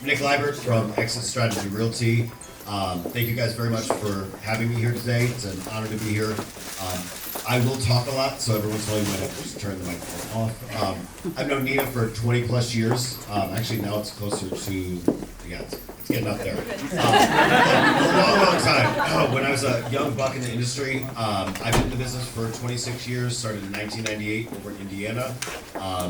Nick Libert from Exit Strategy Realty. Thank you guys very much for having me here today. It's an honor to be here. I will talk a lot, so every once in a while you might have to just turn the microphone off. I've known Neena for 20 plus years. Actually, now it's closer to, yeah, it's getting up there. A long time. When I was a young buck in the industry, I've been in the business for 26 years, started in 1998 over in Indiana,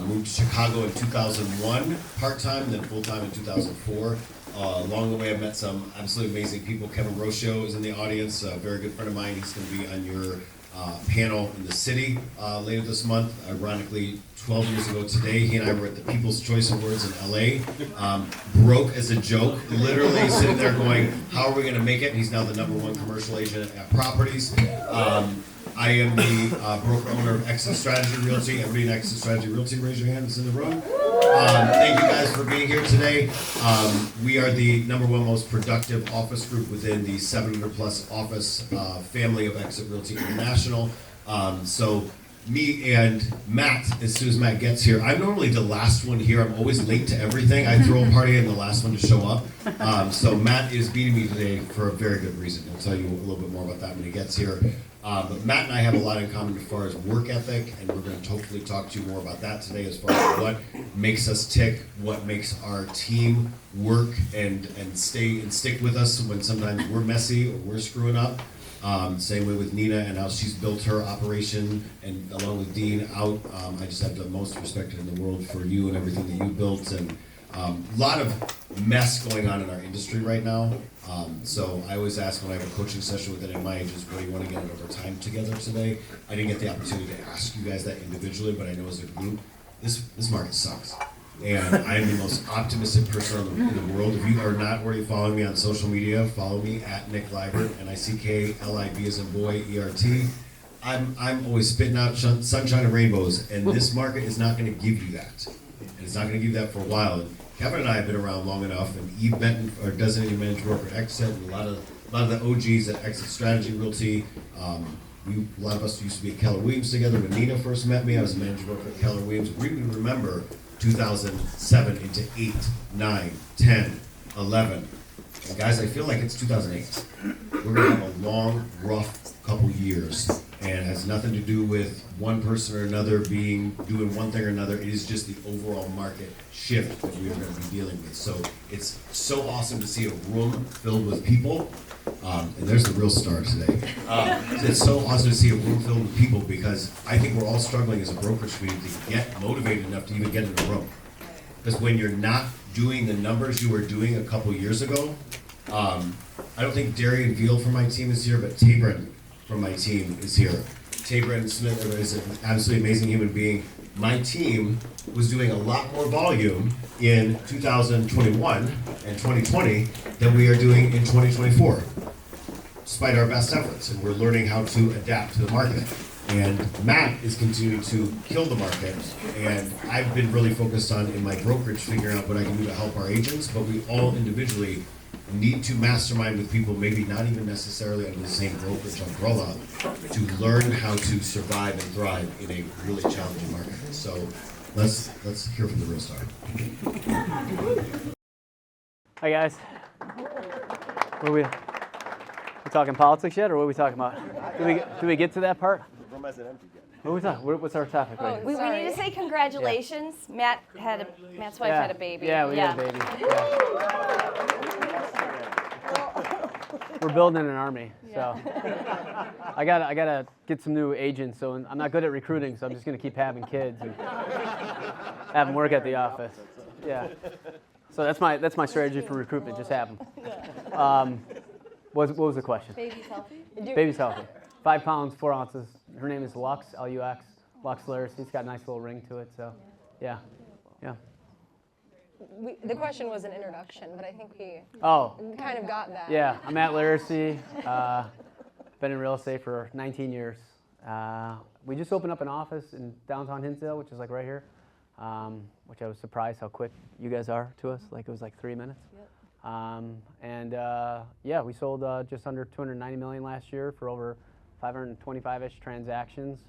moved to Chicago in 2001, part-time, then full-time in 2004. Along the way, I've met some absolutely amazing people. Kevin Rocio is in the audience, a very good friend of mine. He's going to be on your panel in the city later this month. Ironically, 12 years ago today, he and I were at the People's Choice Awards in LA. Broke as a joke, literally sitting there going, how are we going to make it? And he's now the #1 commercial agent at Properties. I am the broker owner of Exit Strategy Realty. Everybody in Exit Strategy Realty, raise your hand that's in the room. Thank you guys for being here today. We are the #1 most productive office group within the 700 plus office family of Exit Realty International. So me and Matt, as soon as Matt gets here, I'm normally the last one here. I'm always late to everything. I throw a party and the last one to show up. So Matt is beating me today for a very good reason. He'll tell you a little bit more about that when he gets here. But Matt and I have a lot in common as far as work ethic, and we're going to hopefully talk to you more about that today as far as what makes us tick, what makes our team work and stick with us when sometimes we're messy or we're screwing up. Same way with Neena and how she's built her operation, and along with Dean out. I just have the most respect in the world for you and everything that you built, and a lot of mess going on in our industry right now. So I always ask when I have a coaching session with any of my agents, where do you want to get it over time together today? I didn't get the opportunity to ask you guys that individually, but I know as a group, this market sucks. And I'm the most optimistic person in the world. If you are not already following me on social media, follow me at Nick Libert, NICKLIB as in boy, ERT. I'm always spitting out sunshine and rainbows, and this market is not going to give you that. And it's not going to give you that for a while. And Kevin and I have been around long enough, and Eve Benton, our designated manager broker at Exit, and a lot of the OGs at Exit Strategy Realty. A lot of us used to be at Keller Williams together. When Neena first met me, I was a manager broker at Keller Williams. We remember 2007 into 8, 9, 10, 11. And guys, I feel like it's 2008. We're going to have a long, rough couple years, and it has nothing to do with one person or another doing one thing or another. It is just the overall market shift that we are going to be dealing with. So it's so awesome to see a room filled with people. And there's the real star today. It's so awesome to see a room filled with people, because I think we're all struggling as a brokerage community to get motivated enough to even get in the room. Because when you're not doing the numbers you were doing a couple years ago, I don't think Darian Veal from my team is here, but Tabrin from my team is here. Tabrin Smith is an absolutely amazing human being. My team was doing a lot more volume in 2021 and 2020 than we are doing in 2024, despite our best efforts. And we're learning how to adapt to the market. And Matt is continuing to kill the market. And I've been really focused on, in my brokerage, figuring out what I can do to help our agents. But we all individually need to mastermind with people, maybe not even necessarily under the same brokerage umbrella, to learn how to survive and thrive in a really challenging market. So let's hear from the real star. Hi guys. We talking politics yet, or what are we talking about? Do we get to that part? The room hasn't emptied yet. What are we talking? What's our topic? Right? We need to say congratulations. Yeah. Matt's wife had a baby. Yeah, we had a baby. Yeah. We're building an army, so I gotta get some new agents. So I'm not good at recruiting, so I'm just gonna keep having kids and have them work at the office. Yeah. So that's my strategy for recruitment. Just have them. What was the question? Baby's healthy? Baby's healthy. 5 pounds, 4 ounces. Her name is Lux, Lux. Lux Laricy. It's got a nice little ring to it. So, yeah. The question was an introduction, but I think we kind of got that. Yeah, I'm Matt Laricy. Been in real estate for 19 years. We just opened up an office in downtown Hinsdale, which is like right here, which I was surprised how quick you guys are to us. Like it was like 3 minutes. Yep. We sold just under $290 million last year for over 525-ish transactions.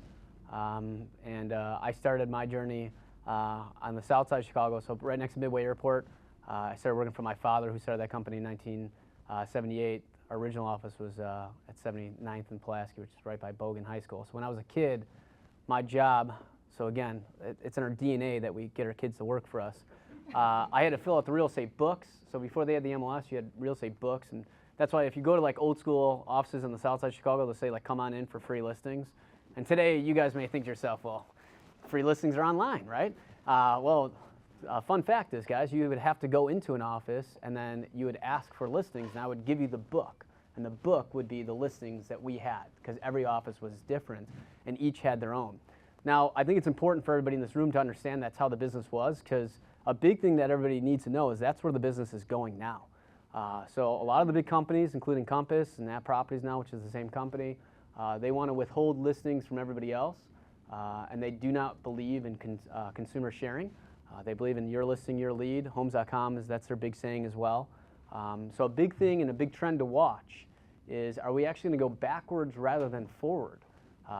I started my journey on the south side of Chicago, so right next to Midway Airport, I started working for my father, who started that company in 1978. Our original office was at 79th and Pulaski, which is right by Bogan High School. So when I was a kid, my job, so again, it's in our DNA that we get our kids to work for us. I had to fill out the real estate books. So before they had the MLS, you had real estate books, and that's why if you go to like old school offices in the south side of Chicago, they'll say like, come on in for free listings. And today, you guys may think to yourself, well, free listings are online, right? Fun fact is, guys, you would have to go into an office and then you would ask for listings, and I would give you the book. And the book would be the listings that we had, because every office was different and each had their own. Now, I think it's important for everybody in this room to understand that's how the business was, because a big thing that everybody needs to know is that's where the business is going now. So a lot of the big companies, including Compass and Nat Properties now, which is the same company, they want to withhold listings from everybody else, and they do not believe in consumer sharing. They believe in your listing, your lead. Homes.com, that's their big saying as well. So a big thing and a big trend to watch is, are we actually going to go backwards rather than forward?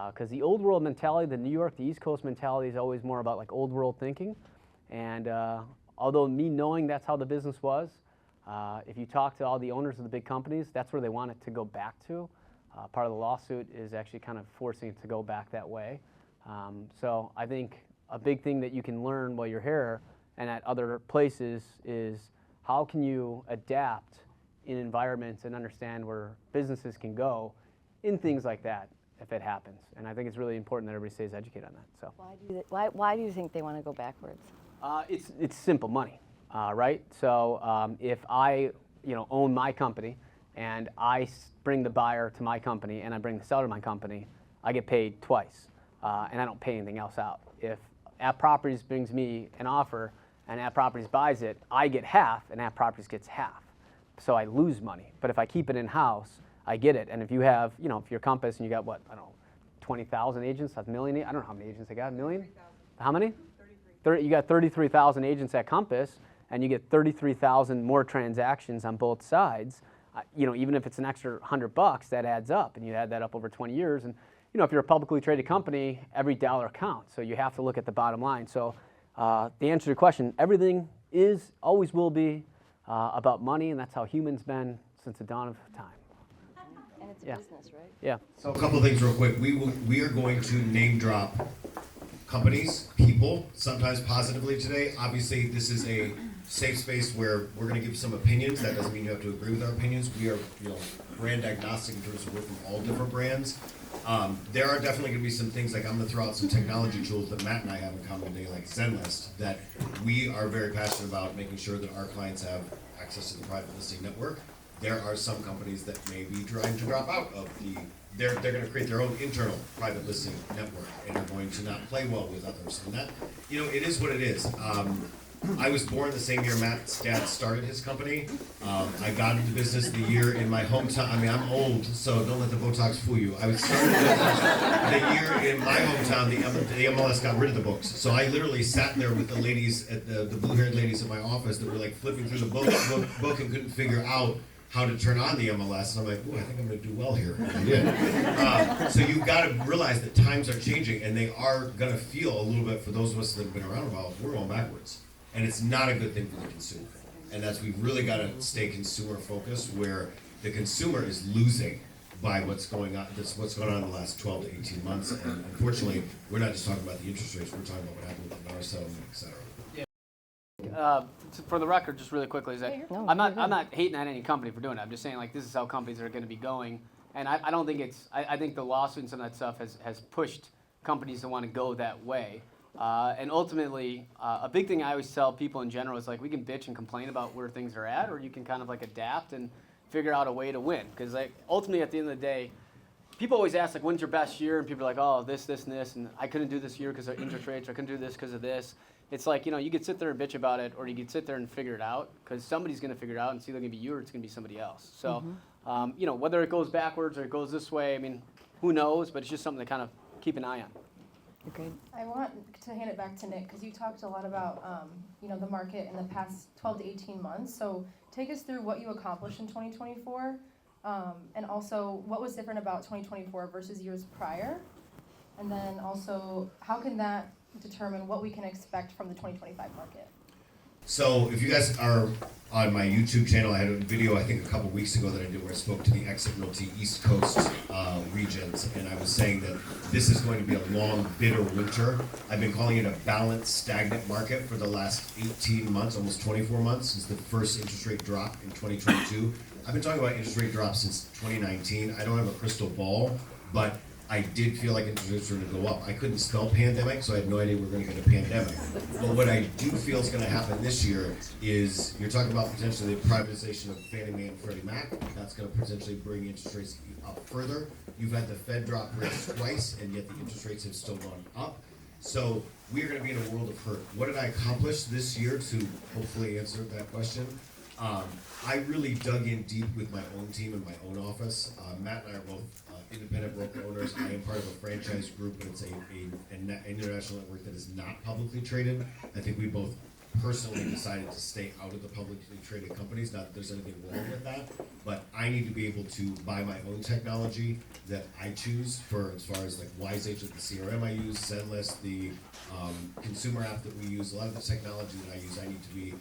Because the old world mentality, the New York, the East Coast mentality is always more about like old world thinking. And although me knowing that's how the business was, if you talk to all the owners of the big companies, that's where they want it to go back to. Part of the lawsuit is actually kind of forcing it to go back that way. So I think a big thing that you can learn while you're here and at other places is how can you adapt in environments and understand where businesses can go in things like that if it happens. And I think it's really important that everybody stays educated on that. So Why do you think they want to go backwards? It's simple money, right? So if I own my company and I bring the buyer to my company and I bring the seller to my company, I get paid twice, and I don't pay anything else out. If App Properties brings me an offer and App Properties buys it, I get half and App Properties gets half. So I lose money. But if I keep it in-house, I get it. And if you have, if you're Compass and you got 20,000 agents, that's a million, I don't know how many agents they got, a million? How many? 33. You got 33,000 agents at Compass, and you get 33,000 more transactions on both sides. Even if it's an extra $100, that adds up, and you add that up over 20 years. And if you're a publicly traded company, every dollar counts. So you have to look at the bottom line. So the answer to your question, everything always will be about money, and that's how humans been since the dawn of time. And it's a business, right? Yeah. So a couple of things real quick. We are going to name drop companies, people, sometimes positively today. Obviously, this is a safe space where we're going to give some opinions. That doesn't mean you have to agree with our opinions. We are, brand agnostic in terms of we're from all different brands. There are definitely going to be some things, like I'm going to throw out some technology tools that Matt and I have in common today, like ZenList, that we are very passionate about making sure that our clients have access to the private listing network. There are some companies that may be trying to drop out of they're going to create their own internal private listing network and are going to not play well with others. And that, it is what it is. I was born the same year Matt's dad started his company. I got into business the year in my hometown. I mean, I'm old, so don't let the Botox fool you. I was started the year in my hometown, the MLS got rid of the books. So I literally sat there with the ladies, the blue-haired ladies at my office that were like flipping through the book and couldn't figure out how to turn on the MLS. And I'm like, ooh, I think I'm going to do well here. And I did. So you've got to realize that times are changing, and they are going to feel a little bit, for those of us that have been around a while, we're going backwards. And it's not a good thing for the consumer. And that's, we've really got to stay consumer focused, where the consumer is losing by what's going on. That's what's going on in the last 12 to 18 months. And unfortunately, we're not just talking about the interest rates, we're talking about what happened with the NAR settlement, et cetera. For the record, just really quickly, is that I'm not hating on any company for doing it. I'm just saying, like, this is how companies are going to be going. And I don't think I think the lawsuit and some of that stuff has pushed companies to want to go that way. And ultimately, a big thing I always tell people in general is, like, we can bitch and complain about where things are at, or you can kind of like adapt and figure out a way to win. Because, like, ultimately at the end of the day, people always ask, like, when's your best year? And people are like, oh, this, and this, and I couldn't do this year because of interest rates, or I couldn't do this because of this. It's like, you could sit there and bitch about it, or you could sit there and figure it out, because somebody's going to figure it out, and it's either going to be you or it's going to be somebody else. So, whether it goes backwards or it goes this way, I mean, who knows? But it's just something to kind of keep an eye on. Agreed. I want to hand it back to Nick, because you talked a lot about the market in the past 12 to 18 months. So take us through what you accomplished in 2024, and also what was different about 2024 versus years prior, and then also how can that determine what we can expect from the 2025 market? So if you guys are on my YouTube channel, I had a video I think a couple weeks ago that I did where I spoke to the Exit Realty East Coast regions, and I was saying that this is going to be a long, bitter winter. I've been calling it a balanced, stagnant market for the last 18 months, almost 24 months, since the first interest rate drop in 2022. I've been talking about interest rate drops since 2019. I don't have a crystal ball, but I did feel like interest rates were going to go up. I couldn't spell pandemic, so I had no idea we were going to get a pandemic. But what I do feel is going to happen this year is you're talking about potentially the privatization of Fannie Mae and Freddie Mac. That's going to potentially bring interest rates up further. You've had the Fed drop rates twice, and yet the interest rates have still gone up. So we are going to be in a world of hurt. What did I accomplish this year to hopefully answer that question? I really dug in deep with my own team and my own office. Matt and I are both independent broker owners. I am part of a franchise group, but it's an international network that is not publicly traded. I think we both personally decided to stay out of the publicly traded companies. Not that there's anything wrong with that, but I need to be able to buy my own technology that I choose for as far as like Wise Agent, the CRM I use, Zenlist, the consumer app that we use. A lot of the technology that I use, I need to be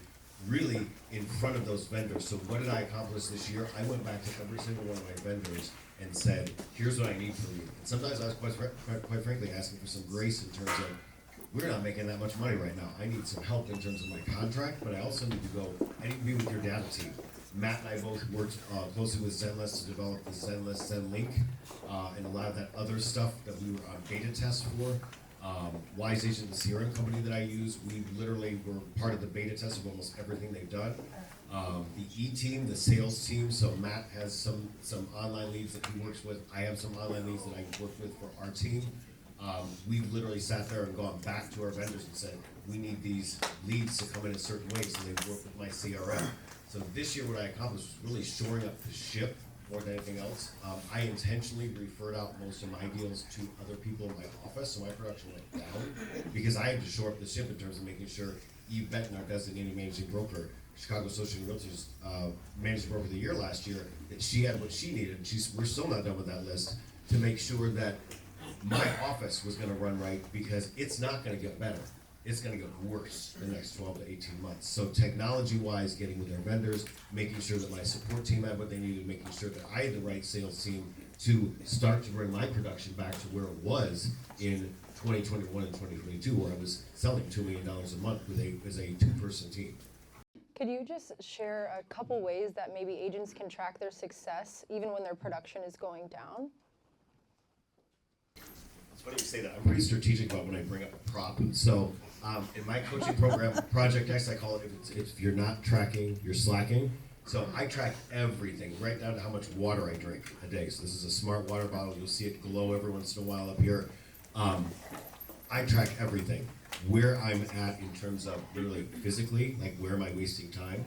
really in front of those vendors. So what did I accomplish this year? I went back to every single one of my vendors and said, here's what I need from you. And sometimes I was quite frankly asking for some grace in terms of, we're not making that much money right now. I need some help in terms of my contract, but I also need to go, I need to be with your data team. Matt and I both worked closely with Zenlist to develop the Zenlist ZenLink and a lot of that other stuff that we were on beta test for. Wise Agent, the CRM company that I use, we literally were part of the beta test of almost everything they've done. The E-team, the sales team, so Matt has some online leads that he works with. I have some online leads that I work with for our team. We've literally sat there and gone back to our vendors and said, we need these leads to come in a certain way, so they've worked with my CRM. So this year what I accomplished was really shoring up the ship more than anything else. I intentionally referred out most of my deals to other people in my office, so my production went down because I had to shore up the ship in terms of making sure Eve Benton, our designated managing broker, Chicago Associated Realtors managing broker of the year last year, that she had what she needed. We're still not done with that list to make sure that my office was going to run right, because it's not going to get better. It's going to get worse in the next 12 to 18 months. So technology-wise, getting with our vendors, making sure that my support team had what they needed, making sure that I had the right sales team to start to bring my production back to where it was in 2021 and 2022, where I was selling $2 million a month as a two-person team. Could you just share a couple ways that maybe agents can track their success even when their production is going down? It's funny you say that. I'm pretty strategic about when I bring up a prop. So in my coaching program, Project X, I call it, if you're not tracking, you're slacking. So I track everything, right down to how much water I drink a day. So this is a smart water bottle. You'll see it glow every once in a while up here. I track everything. Where I'm at in terms of literally physically, like where am I wasting time?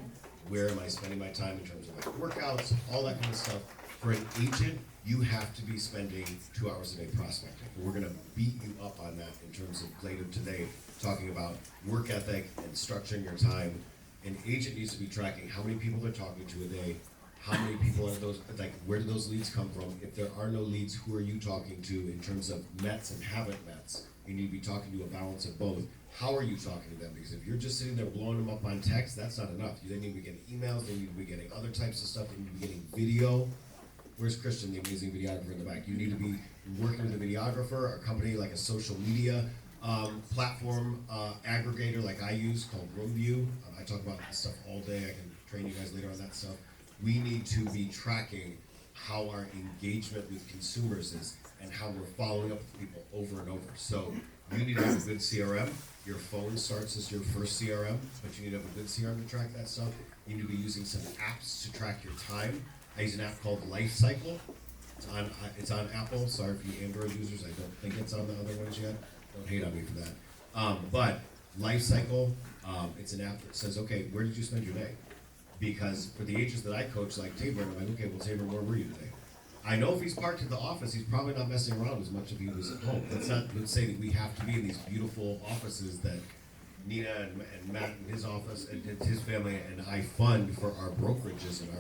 Where am I spending my time in terms of like workouts, all that kind of stuff. For an agent, you have to be spending 2 hours a day prospecting. We're going to beat you up on that in terms of later today, talking about work ethic and structuring your time. An agent needs to be tracking how many people they're talking to a day, how many people are those, like where do those leads come from? If there are no leads, who are you talking to in terms of mets and haven't mets? You need to be talking to a balance of both. How are you talking to them? Because if you're just sitting there blowing them up on text, that's not enough. They need to be getting emails, they need to be getting other types of stuff, they need to be getting video. Where's Christian, the amazing videographer in the back? You need to be working with a videographer, a company like a social media platform aggregator like I use called RoomView. I talk about this stuff all day. I can train you guys later on that stuff. We need to be tracking how our engagement with consumers is and how we're following up with people over and over. So you need to have a good CRM. Your phone starts as your first CRM, but you need to have a good CRM to track that stuff. You need to be using some apps to track your time. I use an app called Lifecycle. It's on Apple. Sorry for you Android users. I don't think it's on the other ones yet. Don't hate on me for that. But Lifecycle, it's an app that says, okay, where did you spend your day? Because for the agents that I coach, like Tabor, I'm like, okay, well, Tabor, where were you today? I know if he's parked at the office, he's probably not messing around as much as he was at home. That's not to say that we have to be in these beautiful offices that Neena and Matt in his office and his family and I fund for our brokerages and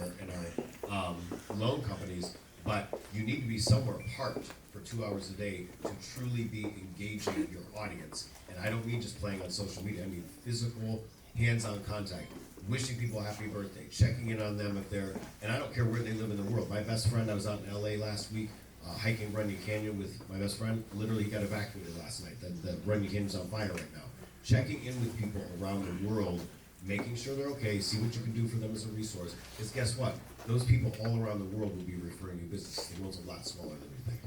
our loan companies, but you need to be somewhere apart for 2 hours a day to truly be engaging your audience. And I don't mean just playing on social media, I mean physical, hands-on contact, wishing people a happy birthday, checking in on them if they're, and I don't care where they live in the world. My best friend, I was out in LA last week, hiking Runyon Canyon with my best friend, literally got evacuated last night. The Runyon Canyon's on fire right now. Checking in with people around the world, making sure they're okay, see what you can do for them as a resource, because guess what? Those people all around the world will be referring you business. The world's a lot smaller than we think.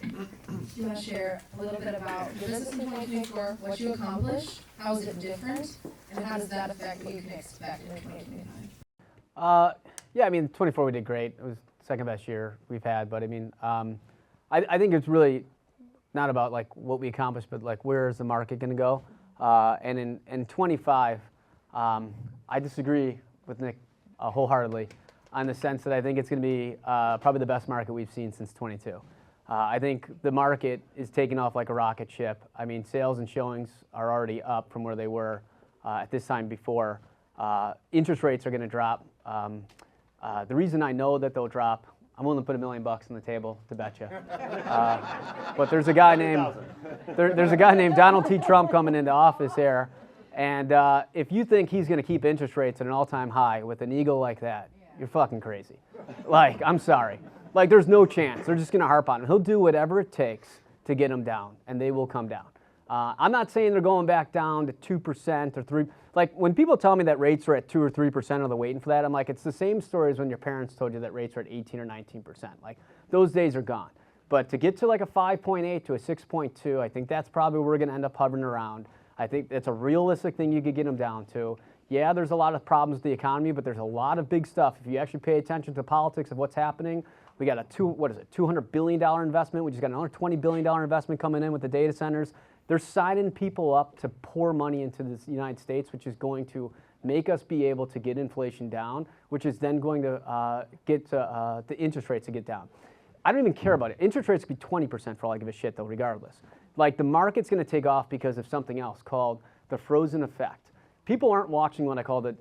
Do you want to share a little bit about your business in 2024, what you accomplished, how is it different, and how does that affect what you can expect in 2025? Yeah, I mean, 24 we did great. It was the second best year we've had, but I mean, I think it's really not about like what we accomplished, but like where is the market going to go? And in 25, I disagree with Nick wholeheartedly on the sense that I think it's going to be probably the best market we've seen since 22. I think the market is taking off like a rocket ship. I mean, sales and showings are already up from where they were at this time before. Interest rates are going to drop. The reason I know that they'll drop, I'm willing to put $1 million on the table to bet you. But there's a guy named Donald T. Trump coming into office here, and if you think he's going to keep interest rates at an all-time high with an eagle like that, you're fucking crazy. Like, I'm sorry. Like, there's no chance. They're just going to harp on him. He'll do whatever it takes to get them down, and they will come down. I'm not saying they're going back down to 2% or 3%. Like, when people tell me that rates are at 2 or 3% or they're waiting for that, I'm like, it's the same story as when your parents told you that rates are at 18 or 19%. Like, those days are gone. But to get to like a 5.8 to a 6.2, I think that's probably where we're going to end up hovering around. I think that's a realistic thing you could get them down to. Yeah, there's a lot of problems with the economy, but there's a lot of big stuff. If you actually pay attention to politics of what's happening, we got a $200 billion investment. We just got another $20 billion investment coming in with the data centers. They're signing people up to pour money into the United States, which is going to make us be able to get inflation down, which is then going to get the interest rates to get down. I don't even care about it. Interest rates could be 20% for all I give a shit, though, regardless. Like, the market's going to take off because of something else called the frozen effect. People aren't watching what I call the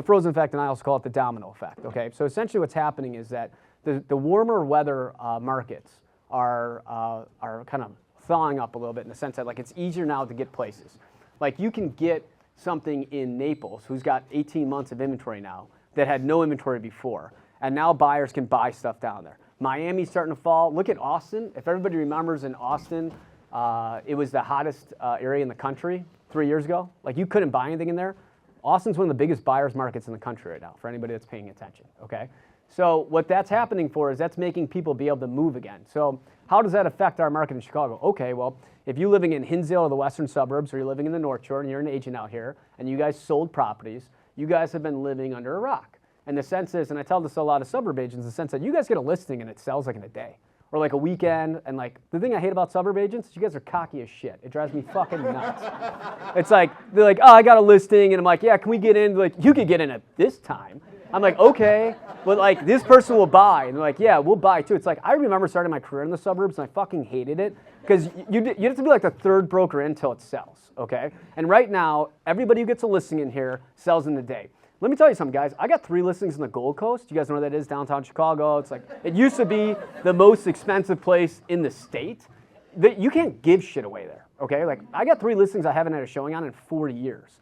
frozen effect, and I also call it the domino effect, okay? So essentially what's happening is that the warmer weather markets are kind of thawing up a little bit in the sense that, like, it's easier now to get places. Like, you can get something in Naples who's got 18 months of inventory now that had no inventory before, and now buyers can buy stuff down there. Miami's starting to fall. Look at Austin. If everybody remembers, in Austin, it was the hottest area in the country 3 years ago. Like, you couldn't buy anything in there. Austin's one of the biggest buyers markets in the country right now, for anybody that's paying attention, okay? So what that's happening for is that's making people be able to move again. So how does that affect our market in Chicago? Okay, well, if you're living in Hinsdale or the western suburbs, or you're living in the North Shore and you're an agent out here, and you guys sold properties, you guys have been living under a rock. And the sense is, and I tell this to a lot of suburb agents, the sense that you guys get a listing and it sells like in a day, or like a weekend. And like, the thing I hate about suburb agents is you guys are cocky as shit. It drives me fucking nuts. It's like, they're like, oh, I got a listing, and I'm like, yeah, can we get in? They're like, you could get in at this time. I'm like, okay, but like, this person will buy. And they're like, yeah, we'll buy too. It's like, I remember starting my career in the suburbs, and I fucking hated it, because you have to be like the third broker in until it sells, okay? And right now, everybody who gets a listing in here sells in the day. Let me tell you something, guys. I got 3 listings in the Gold Coast. You guys know where that is, downtown Chicago. It's like, it used to be the most expensive place in the state. You can't give shit away there, okay? Like, I got 3 listings I haven't had a showing on in 40 years.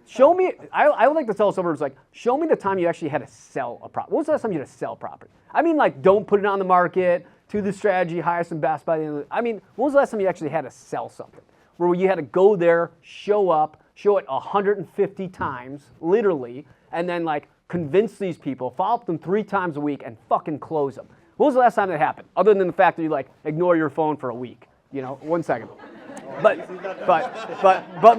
Show me, I would like to tell suburbs, like, show me the time you actually had to sell a property. When was the last time you had to sell property? I mean, like, don't put it on the market, to the strategy, highest and best by the end of the, I mean, when was the last time you actually had to sell something? Where you had to go there, show up, show it 150 times, literally, and then, like, convince these people, follow up them 3 times a week, and fucking close them. When was the last time that happened? Other than the fact that you, like, ignore your phone for a week, you know, 1 second. But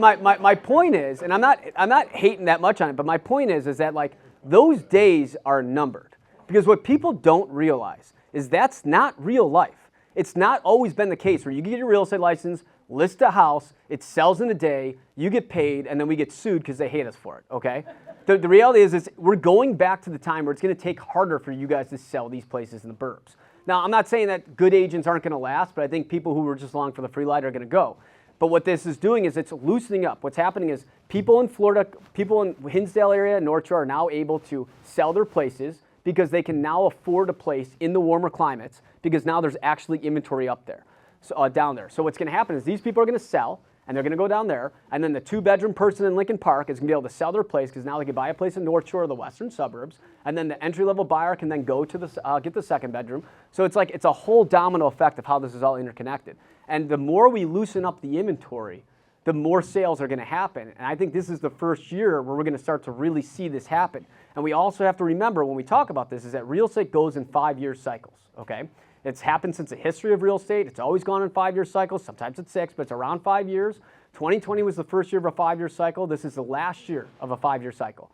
my point is, and I'm not hating that much on it, but my point is that, like, those days are numbered. Because what people don't realize is that's not real life. It's not always been the case where you get your real estate license, list a house, it sells in a day, you get paid, and then we get sued because they hate us for it, okay? The reality is we're going back to the time where it's going to take harder for you guys to sell these places in the burbs. Now, I'm not saying that good agents aren't going to last, but I think people who were just along for the free ride are going to go. But what this is doing is it's loosening up. What's happening is people in Florida, people in Hinsdale area, North Shore, are now able to sell their places because they can now afford a place in the warmer climates because now there's actually inventory up there, so, down there. So what's going to happen is these people are going to sell, and they're going to go down there, and then the 2-bedroom person in Lincoln Park is going to be able to sell their place because now they can buy a place in North Shore or the western suburbs, and then the entry-level buyer can then go to get the 2nd bedroom. So it's like it's a whole domino effect of how this is all interconnected. And the more we loosen up the inventory, the more sales are going to happen. And I think this is the first year where we're going to start to really see this happen. And we also have to remember when we talk about this is that real estate goes in 5-year cycles, okay? It's happened since the history of real estate. It's always gone in 5-year cycles. Sometimes it's 6, but it's around 5 years. 2020 was the first year of a 5-year cycle. This is the last year of a 5-year cycle.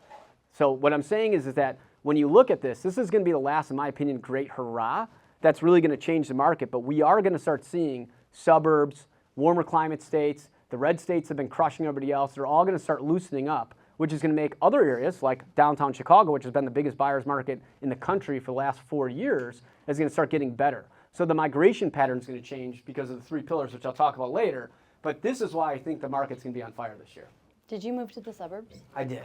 So what I'm saying is that when you look at this is going to be the last, in my opinion, great hurrah that's really going to change the market. But we are going to start seeing suburbs, warmer climate states, the red states have been crushing everybody else. They're all going to start loosening up, which is going to make other areas like downtown Chicago, which has been the biggest buyer's market in the country for the last 4 years, is going to start getting better. So the migration pattern is going to change because of the 3 pillars, which I'll talk about later. But this is why I think the market's going to be on fire this year. Did you move to the suburbs? I did.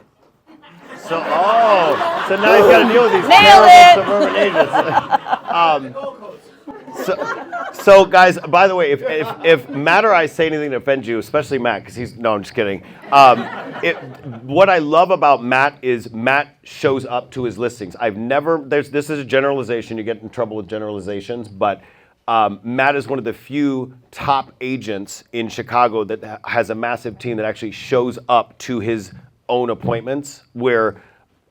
So now he's got to deal with these Nailed terrible suburban agents. So guys, by the way, if Matt or I say anything to offend you, especially Matt, because no, I'm just kidding. What I love about Matt is Matt shows up to his listings. This is a generalization. You get in trouble with generalizations, but Matt is one of the few top agents in Chicago that has a massive team that actually shows up to his own appointments, where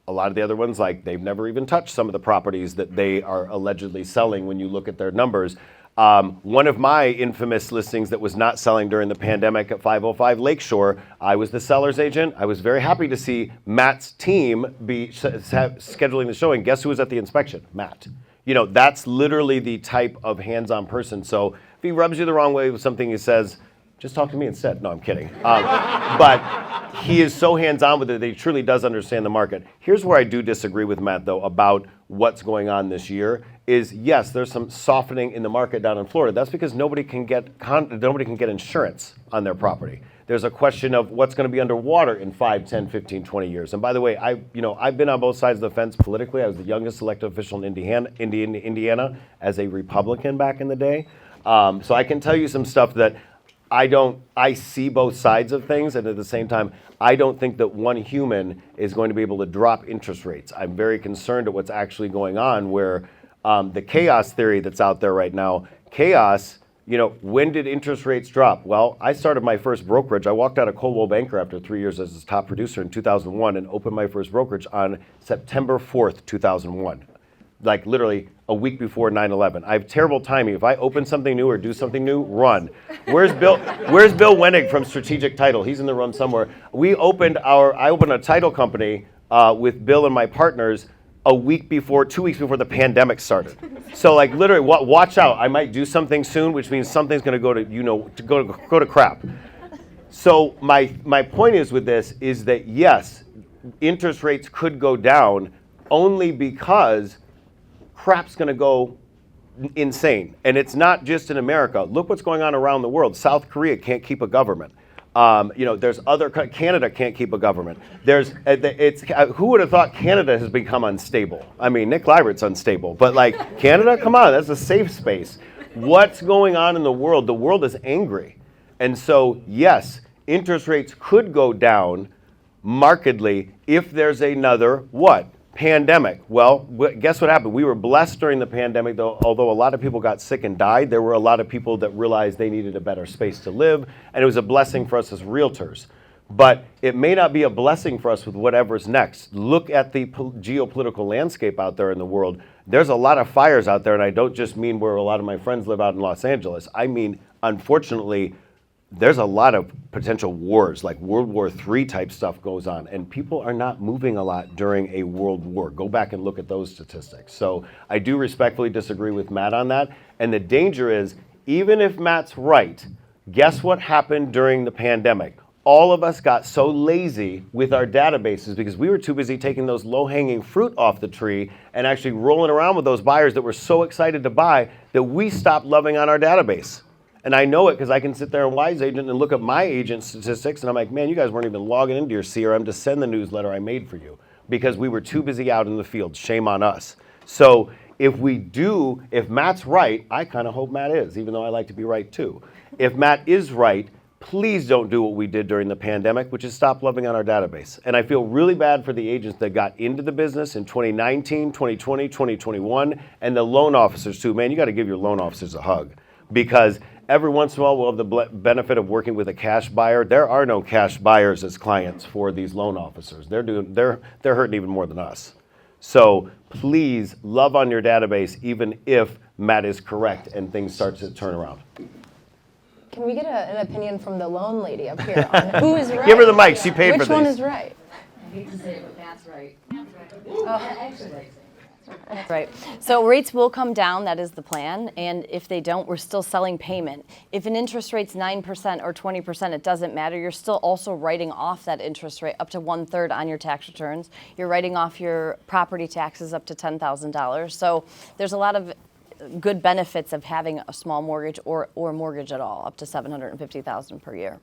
a lot of the other ones, like, they've never even touched some of the properties that they are allegedly selling when you look at their numbers. One of my infamous listings that was not selling during the pandemic at 505 Lakeshore, I was the seller's agent. I was very happy to see Matt's team be scheduling the showing. Guess who was at the inspection? Matt. You know, that's literally the type of hands-on person. So if he rubs you the wrong way with something he says, just talk to me instead. No, I'm kidding. But he is so hands-on with it that he truly does understand the market. Here's where I do disagree with Matt, though, about what's going on this year. Is yes, there's some softening in the market down in Florida. That's because nobody can get insurance on their property. There's a question of what's going to be underwater in 5, 10, 15, 20 years. And by the way, I've been on both sides of the fence politically. I was the youngest elected official in Indiana as a Republican back in the day. So I can tell you some stuff that I see both sides of things, and at the same time, I don't think that one human is going to be able to drop interest rates. I'm very concerned at what's actually going on, where the chaos theory that's out there right now, when did interest rates drop? Well, I started my first brokerage. I walked out of Coldwell Banker after 3 years as his top producer in 2001 and opened my first brokerage on September 4th, 2001. Like literally a week before 9/11. I have terrible timing. If I open something new or do something new, run. Where's Bill Wenig from Strategic Title? He's in the room somewhere. I opened a title company with Bill and my partners 2 weeks before the pandemic started. So like literally, watch out. I might do something soon, which means something's going to go to crap. So my point is with this is that yes, interest rates could go down only because crap's going to go insane. And it's not just in America. Look what's going on around the world. South Korea can't keep a government. There's Canada can't keep a government. Who would have thought Canada has become unstable? I mean, Nick Libert's unstable, but like Canada, come on, that's a safe space. What's going on in the world? The world is angry. And so, yes, interest rates could go down markedly if there's another pandemic. Well, guess what happened? We were blessed during the pandemic, though. Although a lot of people got sick and died, there were a lot of people that realized they needed a better space to live, and it was a blessing for us as realtors. But it may not be a blessing for us with whatever's next. Look at the geopolitical landscape out there in the world. There's a lot of fires out there, and I don't just mean where a lot of my friends live out in Los Angeles. I mean, unfortunately, there's a lot of potential wars, like World War III type stuff goes on, and people are not moving a lot during a world war. Go back and look at those statistics. So I do respectfully disagree with Matt on that. And the danger is, even if Matt's right, guess what happened during the pandemic? All of us got so lazy with our databases because we were too busy taking those low-hanging fruit off the tree and actually rolling around with those buyers that were so excited to buy that we stopped loving on our database. And I know it because I can sit there in Wise Agent and look at my agent statistics, and I'm like, man, you guys weren't even logging into your CRM to send the newsletter I made for you because we were too busy out in the field. Shame on us. So if Matt's right, I kind of hope Matt is, even though I like to be right too. If Matt is right, please don't do what we did during the pandemic, which is stop loving on our database. And I feel really bad for the agents that got into the business in 2019, 2020, 2021, and the loan officers too. Man, you got to give your loan officers a hug, because every once in a while we'll have the benefit of working with a cash buyer. There are no cash buyers as clients for these loan officers. They're hurting even more than us. So please love on your database, even if Matt is correct and things start to turn around. Can we get an opinion from the loan lady up here on who is right? Give her the mic. She paid for Which these. one is right? I hate to say it, but Matt's right. Actually, That's right. So rates will come down, that is the plan, and if they don't, we're still selling payment. If an interest rate's 9% or 20%, it doesn't matter. You're still also writing off that interest rate up to 1/3 on your tax returns. You're writing off your property taxes up to $10,000. So there's a lot of good benefits of having a small mortgage or mortgage at all, up to $750,000 per year.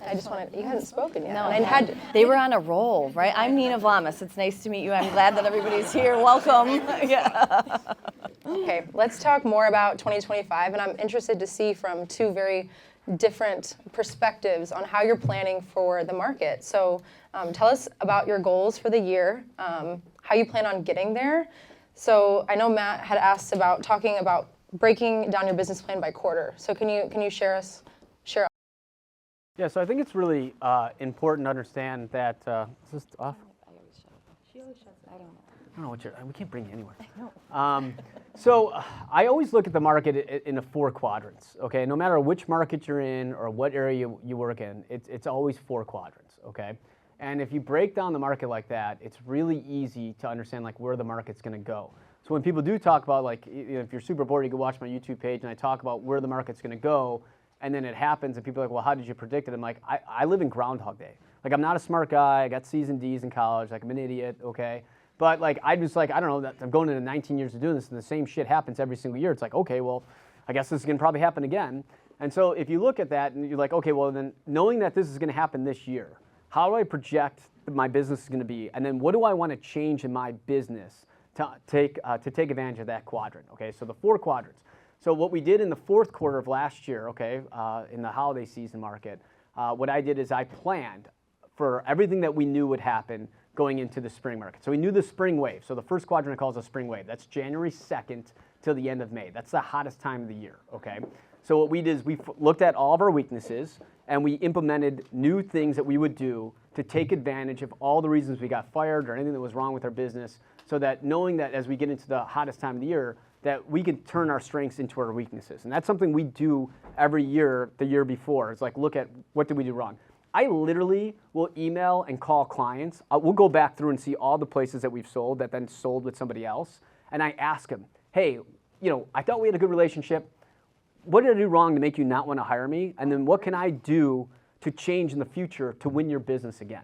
I just wanted, you hadn't spoken yet. No, and I had, they were on a roll, right? I'm Neena Vlamis. It's nice to meet you. I'm glad that everybody's here. Welcome. Yeah. okay, let's talk more about 2025, and I'm interested to see from two very different perspectives on how you're planning for the market. So tell us about your goals for the year, how you plan on getting there. So I know Matt had asked about talking about breaking down your business plan by quarter. So can you share? Yeah, so I think it's really important to understand that, is this off? She always shuts it. I don't know. I don't know what we can't bring you anywhere. So I always look at the market in the 4 quadrants, okay? No matter which market you're in or what area you work in, it's always 4 quadrants, okay? And if you break down the market like that, it's really easy to understand like where the market's gonna go. So when people do talk about like, if you're super bored, you can watch my YouTube page and I talk about where the market's gonna go, and then it happens and people are like, well, how did you predict it? I'm like, I live in Groundhog Day. Like, I'm not a smart guy, I got C's and D's in college, like I'm an idiot, okay? But like, I just like, I don't know, I'm going into 19 years of doing this and the same shit happens every single year. It's like, okay, well, I guess this is gonna probably happen again. And so if you look at that and you're like, okay, well then knowing that this is gonna happen this year, how do I project that my business is gonna be? And then what do I wanna change in my business to take advantage of that quadrant, okay? So the 4 quadrants. So what we did in the 4th quarter of last year, okay, in the holiday season market, what I did is I planned for everything that we knew would happen going into the spring market. So we knew the spring wave. So the first quadrant calls a spring wave. That's January 2nd till the end of May. That's the hottest time of the year, okay? So what we did is we looked at all of our weaknesses and we implemented new things that we would do to take advantage of all the reasons we got fired or anything that was wrong with our business, so that knowing that as we get into the hottest time of the year, that we could turn our strengths into our weaknesses. And that's something we do every year, the year before. It's like, look at what did we do wrong. I literally will email and call clients. We'll go back through and see all the places that we've sold that then sold with somebody else. And I ask them, hey, I thought we had a good relationship. What did I do wrong to make you not want to hire me? And then what can I do to change in the future to win your business again?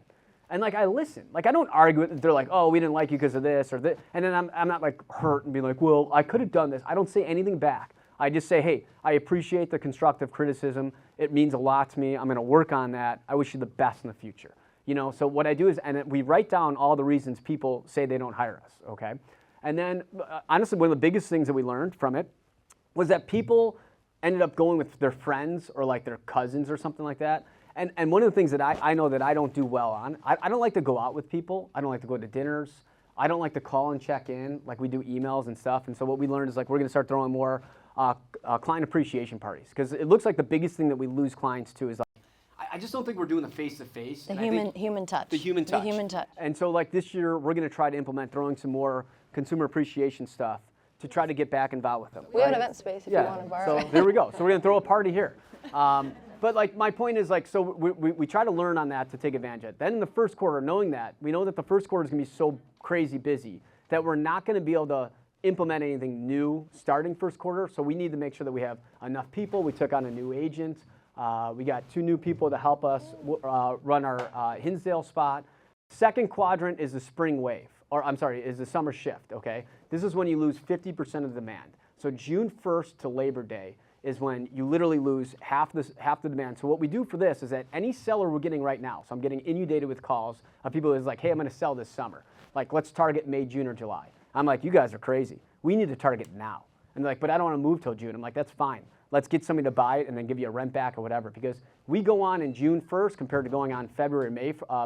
And like, I listen. Like, I don't argue with it. They're like, oh, we didn't like you because of this or this. And then I'm not like hurt and be like, well, I could have done this. I don't say anything back. I just say, hey, I appreciate the constructive criticism. It means a lot to me. I'm going to work on that. I wish you the best in the future. So what I do is, and we write down all the reasons people say they don't hire us, okay? And then, honestly, one of the biggest things that we learned from it was that people ended up going with their friends or like their cousins or something like that. And one of the things that I know that I don't do well on, I don't like to go out with people. I don't like to go to dinners. I don't like to call and check in like we do emails and stuff. And so what we learned is like we're going to start throwing more client appreciation parties, because it looks like the biggest thing that we lose clients to is like, I just don't think we're doing the face-to-face. The human touch. The human touch. The human touch. And so like this year, we're going to try to implement throwing some more consumer appreciation stuff to try to get back involved with them. We have an event space if you want to borrow. So there we go. So we're going to throw a party here. But like my point is like, so we try to learn on that to take advantage of it. Then in the first quarter, knowing that, we know that the first quarter is going to be so crazy busy that we're not going to be able to implement anything new starting first quarter. So we need to make sure that we have enough people. We took on a new agent. We got 2 new people to help us run our Hinsdale spot. Second quadrant is the spring wave, or I'm sorry, is the summer shift, okay? This is when you lose 50% of the demand. So June 1st to Labor Day is when you literally lose half the demand. So what we do for this is that any seller we're getting right now, so I'm getting inundated with calls of people who's like, hey, I'm gonna sell this summer. Like, let's target May, June, or July. I'm like, you guys are crazy. We need to target now. And they're like, but I don't wanna move till June. I'm like, that's fine. let's get somebody to buy it and then give you a rent back or whatever. Because we go on in June 1st compared to going on February,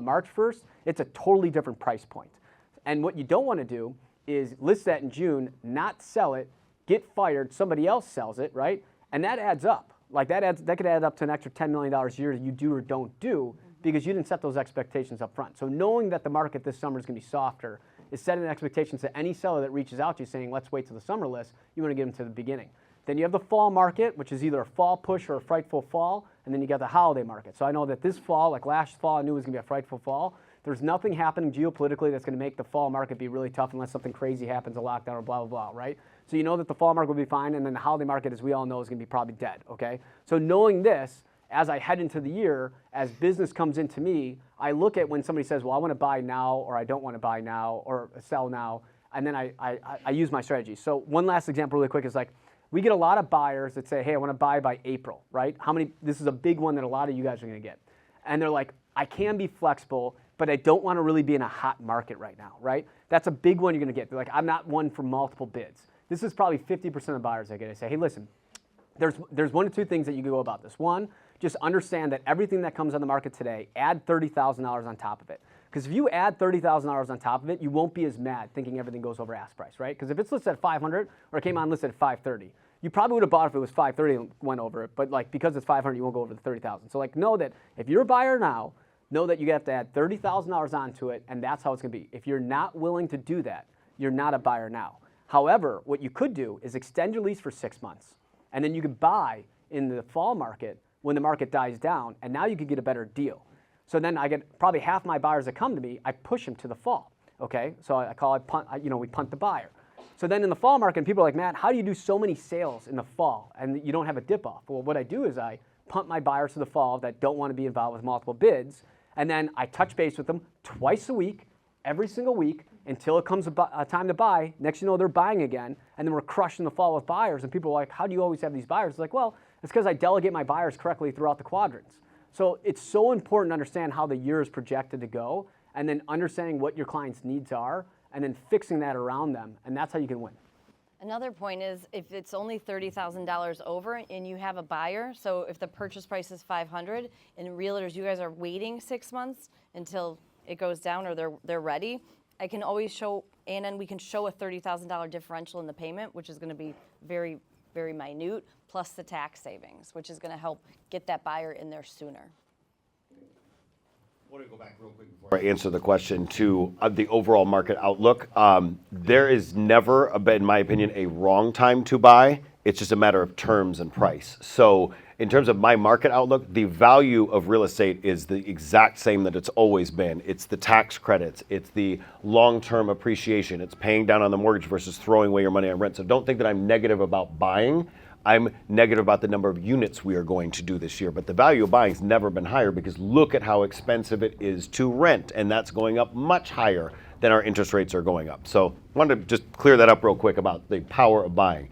March 1st, it's a totally different price point. And what you don't want to do is list that in June, not sell it, get fired, somebody else sells it, right? And that adds up. Like that could add up to an extra $10 million a year that you do or don't do because you didn't set those expectations up front. So knowing that the market this summer is going to be softer is setting expectations to any seller that reaches out to you saying, let's wait till the summer list, you want to get them to the beginning. Then you have the fall market, which is either a fall push or a frightful fall, and then you got the holiday market. So I know that this fall, like last fall, I knew it was going to be a frightful fall. There's nothing happening geopolitically that's going to make the fall market be really tough unless something crazy happens, a lockdown or blah, blah, blah, right? So you know that the fall market will be fine, and then the holiday market, as we all know, is going to be probably dead, okay? So knowing this, as I head into the year, as business comes into me, I look at when somebody says, well, I want to buy now, or I don't want to buy now, or sell now, and then I use my strategy. So one last example really quick is like, we get a lot of buyers that say, hey, I want to buy by April, right? This is a big one that a lot of you guys are going to get. And they're like, I can be flexible, but I don't want to really be in a hot market right now, right? That's a big one you're going to get. They're like, I'm not one for multiple bids. This is probably 50% of buyers I get. I say, hey, listen, there's one or two things that you can go about this. One, just understand that everything that comes on the market today, add $30,000 on top of it. Because if you add $30,000 on top of it, you won't be as mad thinking everything goes over ask price, right? Because if it's listed at 500 or it came on listed at 530, you probably would have bought if it was 530 and went over it. But like because it's 500, you won't go over the 30,000. So like know that if you're a buyer now, know that you have to add $30,000 onto it, and that's how it's going to be. If you're not willing to do that, you're not a buyer now. However, what you could do is extend your lease for 6 months, and then you could buy in the fall market when the market dies down, and now you could get a better deal. So then I get probably half my buyers that come to me, I push them to the fall, okay? So I call it punt, we punt the buyer. So then in the fall market, people are like, Matt, how do you do so many sales in the fall and you don't have a dip off? Well, what I do is I punt my buyers to the fall that don't want to be involved with multiple bids, and then I touch base with them twice a week, every single week, until it comes a time to buy. Next you know, they're buying again, and then we're crushing the fall with buyers, and people are like, how do you always have these buyers? It's like, well, it's because I delegate my buyers correctly throughout the quadrants. So it's so important to understand how the year is projected to go, and then understanding what your clients' needs are, and then fixing that around them, and that's how you can win. Another point is if it's only $30,000 over and you have a buyer, so if the purchase price is $500 and realtors, you guys are waiting 6 months until it goes down or they're ready, I can always show, and then we can show a $30,000 differential in the payment, which is going to be very, very minute, plus the tax savings, which is going to help get that buyer in there sooner. I want to go back real quick before I answer the question to the overall market outlook. There is never, in my opinion, a wrong time to buy. It's just a matter of terms and price. So in terms of my market outlook, the value of real estate is the exact same that it's always been. It's the tax credits. It's the long-term appreciation. It's paying down on the mortgage versus throwing away your money on rent. So don't think that I'm negative about buying. I'm negative about the number of units we are going to do this year, but the value of buying has never been higher because look at how expensive it is to rent, and that's going up much higher than our interest rates are going up. So I wanted to just clear that up real quick about the power of buying.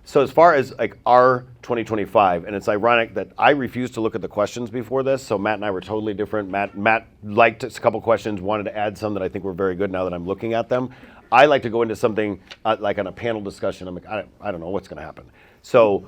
So as far as like our 2025, and it's ironic that I refused to look at the questions before this, so Matt and I were totally different. Matt liked a couple questions, wanted to add some that I think were very good now that I'm looking at them. I like to go into something like on a panel discussion. I'm like, I don't know what's going to happen. So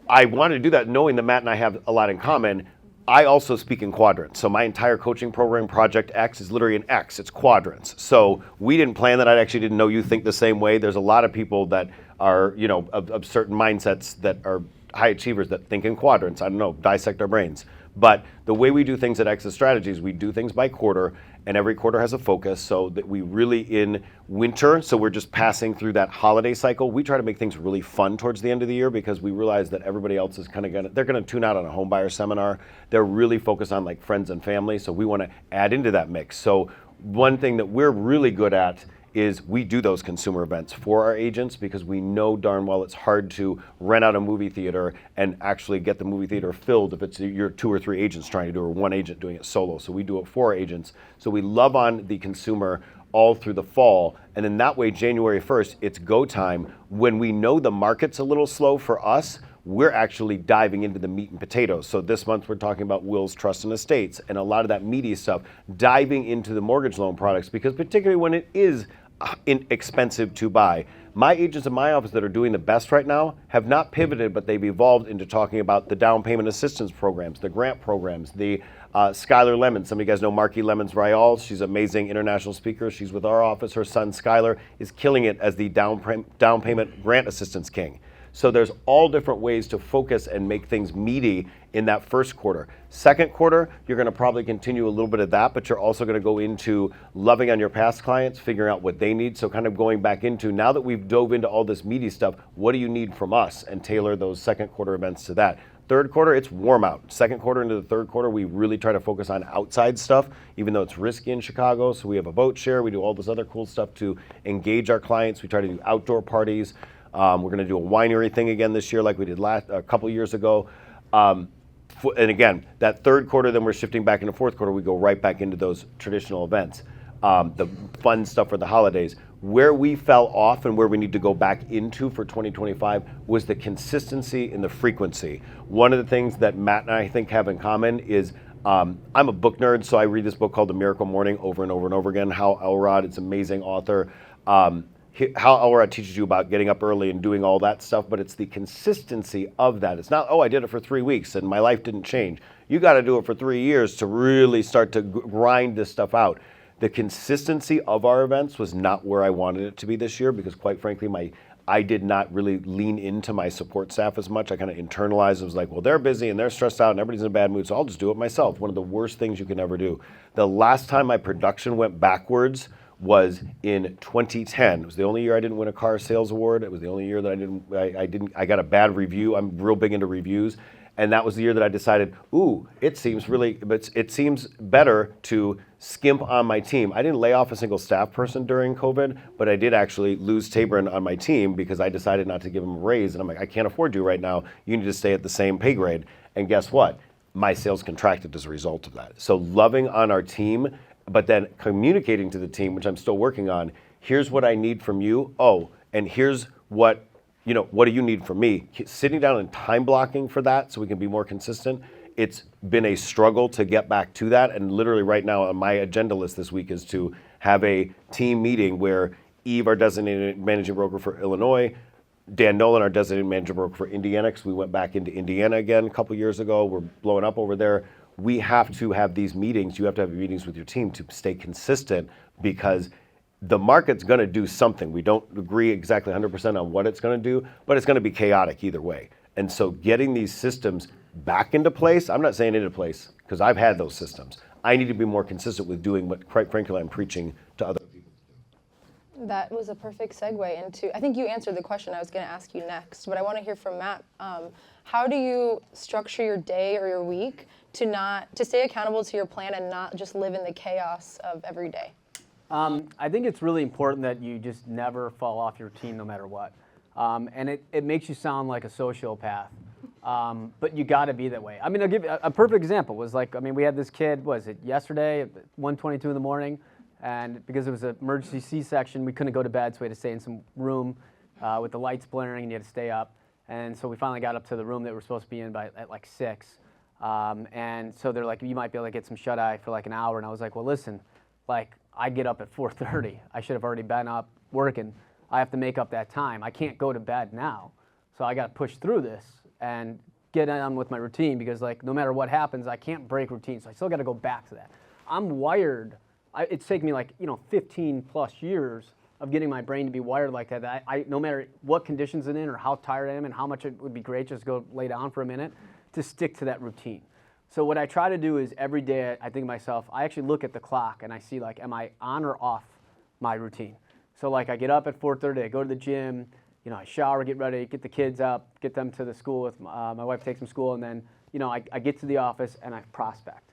I wanted to do that knowing that Matt and I have a lot in common. I also speak in quadrants. So my entire coaching program, Project X, is literally an X. It's quadrants. So we didn't plan that. I actually didn't know you think the same way. There's a lot of people that are, of certain mindsets that are high achievers that think in quadrants. I don't know, dissect our brains. But the way we do things at X's Strategies, we do things by quarter, and every quarter has a focus so that we really in winter, so we're just passing through that holiday cycle, we try to make things really fun towards the end of the year because we realize that everybody else is they're gonna tune out on a home buyer seminar. They're really focused on like friends and family, so we wanna add into that mix. So one thing that we're really good at is we do those consumer events for our agents because we know darn well it's hard to rent out a movie theater and actually get the movie theater filled if it's you're 2 or 3 agents trying to do it or one agent doing it solo. So we do it for our agents. So we love on the consumer all through the fall, and then that way January 1st, it's go time. When we know the market's a little slow for us, we're actually diving into the meat and potatoes. So this month we're talking about wills, trusts, and estates, and a lot of that meaty stuff, diving into the mortgage loan products because particularly when it is inexpensive to buy. My agents in my office that are doing the best right now have not pivoted, but they've evolved into talking about the down payment assistance programs, the grant programs, the Skylar Lemon. Some of you guys know Marky Lemons Rial. She's an amazing international speaker. She's with our office. Her son Skylar is killing it as the down payment grant assistance king. So there's all different ways to focus and make things meaty in that first quarter. Second quarter, you're going to probably continue a little bit of that, but you're also going to go into loving on your past clients, figuring out what they need. So kind of going back into, now that we've dove into all this meaty stuff, what do you need from us, and tailor those second quarter events to that. Third quarter, it's warm out. Second quarter into the third quarter, we really try to focus on outside stuff, even though it's risky in Chicago. So we have a boat share. We do all this other cool stuff to engage our clients. We try to do outdoor parties. We're going to do a winery thing again this year like we did a couple years ago. And again, that third quarter, then we're shifting back into fourth quarter. We go right back into those traditional events, the fun stuff for the holidays. Where we fell off and where we need to go back into for 2025 was the consistency and the frequency. One of the things that Matt and I think have in common is I'm a book nerd, so I read this book called The Miracle Morning over and over and over again. Hal Elrod, it's an amazing author. Hal Elrod teaches you about getting up early and doing all that stuff, but it's the consistency of that. It's not, oh, I did it for 3 weeks and my life didn't change. You got to do it for 3 years to really start to grind this stuff out. The consistency of our events was not where I wanted it to be this year, because quite frankly, I did not really lean into my support staff as much. I kind of internalized. It was like, well, they're busy and they're stressed out and everybody's in a bad mood, so I'll just do it myself. One of the worst things you can ever do. The last time my production went backwards was in 2010. It was the only year I didn't win a car sales award. It was the only year that I got a bad review. I'm real big into reviews. And that was the year that I decided, it seems better to skimp on my team. I didn't lay off a single staff person during COVID, but I did actually lose Tabron on my team because I decided not to give him a raise. And I'm like, I can't afford you right now. You need to stay at the same pay grade. And guess what? My sales contracted as a result of that. So loving on our team, but then communicating to the team, which I'm still working on, here's what I need from you. And here's what do you need from me? Sitting down and time blocking for that so we can be more consistent. It's been a struggle to get back to that. And literally right now on my agenda list this week is to have a team meeting where Eve, our designated managing broker for Illinois, Dan Nolan, our designated managing broker for Indiana, because we went back into Indiana again a couple years ago. We're blowing up over there. We have to have these meetings. You have to have meetings with your team to stay consistent, because the market's going to do something. We don't agree exactly 100% on what it's going to do, but it's going to be chaotic either way. And so getting these systems back into place, I'm not saying into place because I've had those systems. I need to be more consistent with doing what, quite frankly, I'm preaching to other people to do. That was a perfect segue into, I think you answered the question I was going to ask you next, but I want to hear from Matt. How do you structure your day or your week to stay accountable to your plan and not just live in the chaos of every day? I think it's really important that you just never fall off your routine no matter what. And it makes you sound like a sociopath, but you got to be that way. I mean, I'll give you a perfect example. Was like, we had this kid, was it yesterday at 1:22 in the morning, and because it was an emergency C-section, we couldn't go to bed, so we had to stay in some room with the lights blaring, and you had to stay up. And so we finally got up to the room that we were supposed to be in at like 6. And so they're like, you might be able to get some shut-eye for like an hour. And I was like, well, listen, like, I get up at 4:30. I should have already been up working. I have to make up that time. I can't go to bed now. So I got to push through this and get on with my routine, because like no matter what happens, I can't break routine. So I still got to go back to that. I'm wired. It's taken me like 15 plus years of getting my brain to be wired like that. I no matter what conditions it's in or how tired I am and how much it would be great just to go lay down for a minute, to stick to that routine. So what I try to do is every day I think to myself, I actually look at the clock and I see like, am I on or off my routine? So like I get up at 4:30, I go to the gym, I shower, get ready, get the kids up, get them to the school with my wife takes them to school, and then I get to the office and I prospect.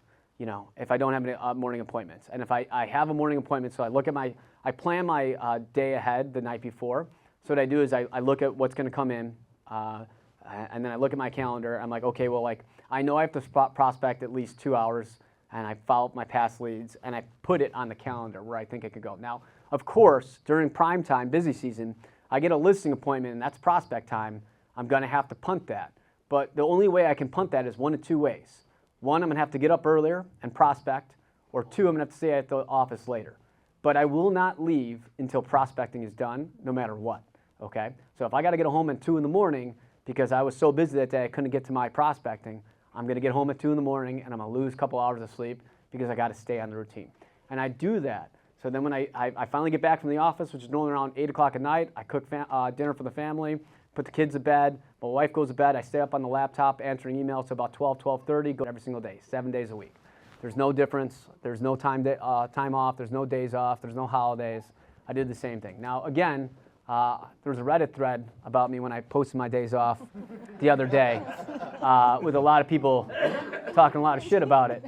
If I don't have any morning appointments, and if I have a morning appointment, so I plan my day ahead the night before. So what I do is I look at what's going to come in, and then I look at my calendar. I'm like, okay, well, like I know I have to prospect at least 2 hours, and I follow up my past leads, and I put it on the calendar where I think it could go. Now, of course, during prime time, busy season, I get a listing appointment, and that's prospect time. I'm going to have to punt that. But the only way I can punt that is one of two ways. One, I'm going to have to get up earlier and prospect, or two, I'm going to have to stay at the office later. but I will not leave until prospecting is done, no matter what, okay? So if I got to get home at 2 in the morning because I was so busy that day I couldn't get to my prospecting, I'm going to get home at 2 in the morning and I'm going to lose a couple hours of sleep because I got to stay on the routine. And I do that. So then when I finally get back from the office, which is normally around 8 o'clock at night, I cook dinner for the family, put the kids to bed, my wife goes to bed, I stay up on the laptop answering emails till about 12, 12:30, go every single day, 7 days a week. There's no difference, there's no time off, there's no days off, there's no holidays. I did the same thing. Now again, there was a Reddit thread about me when I posted my days off the other day with a lot of people talking a lot of shit about it.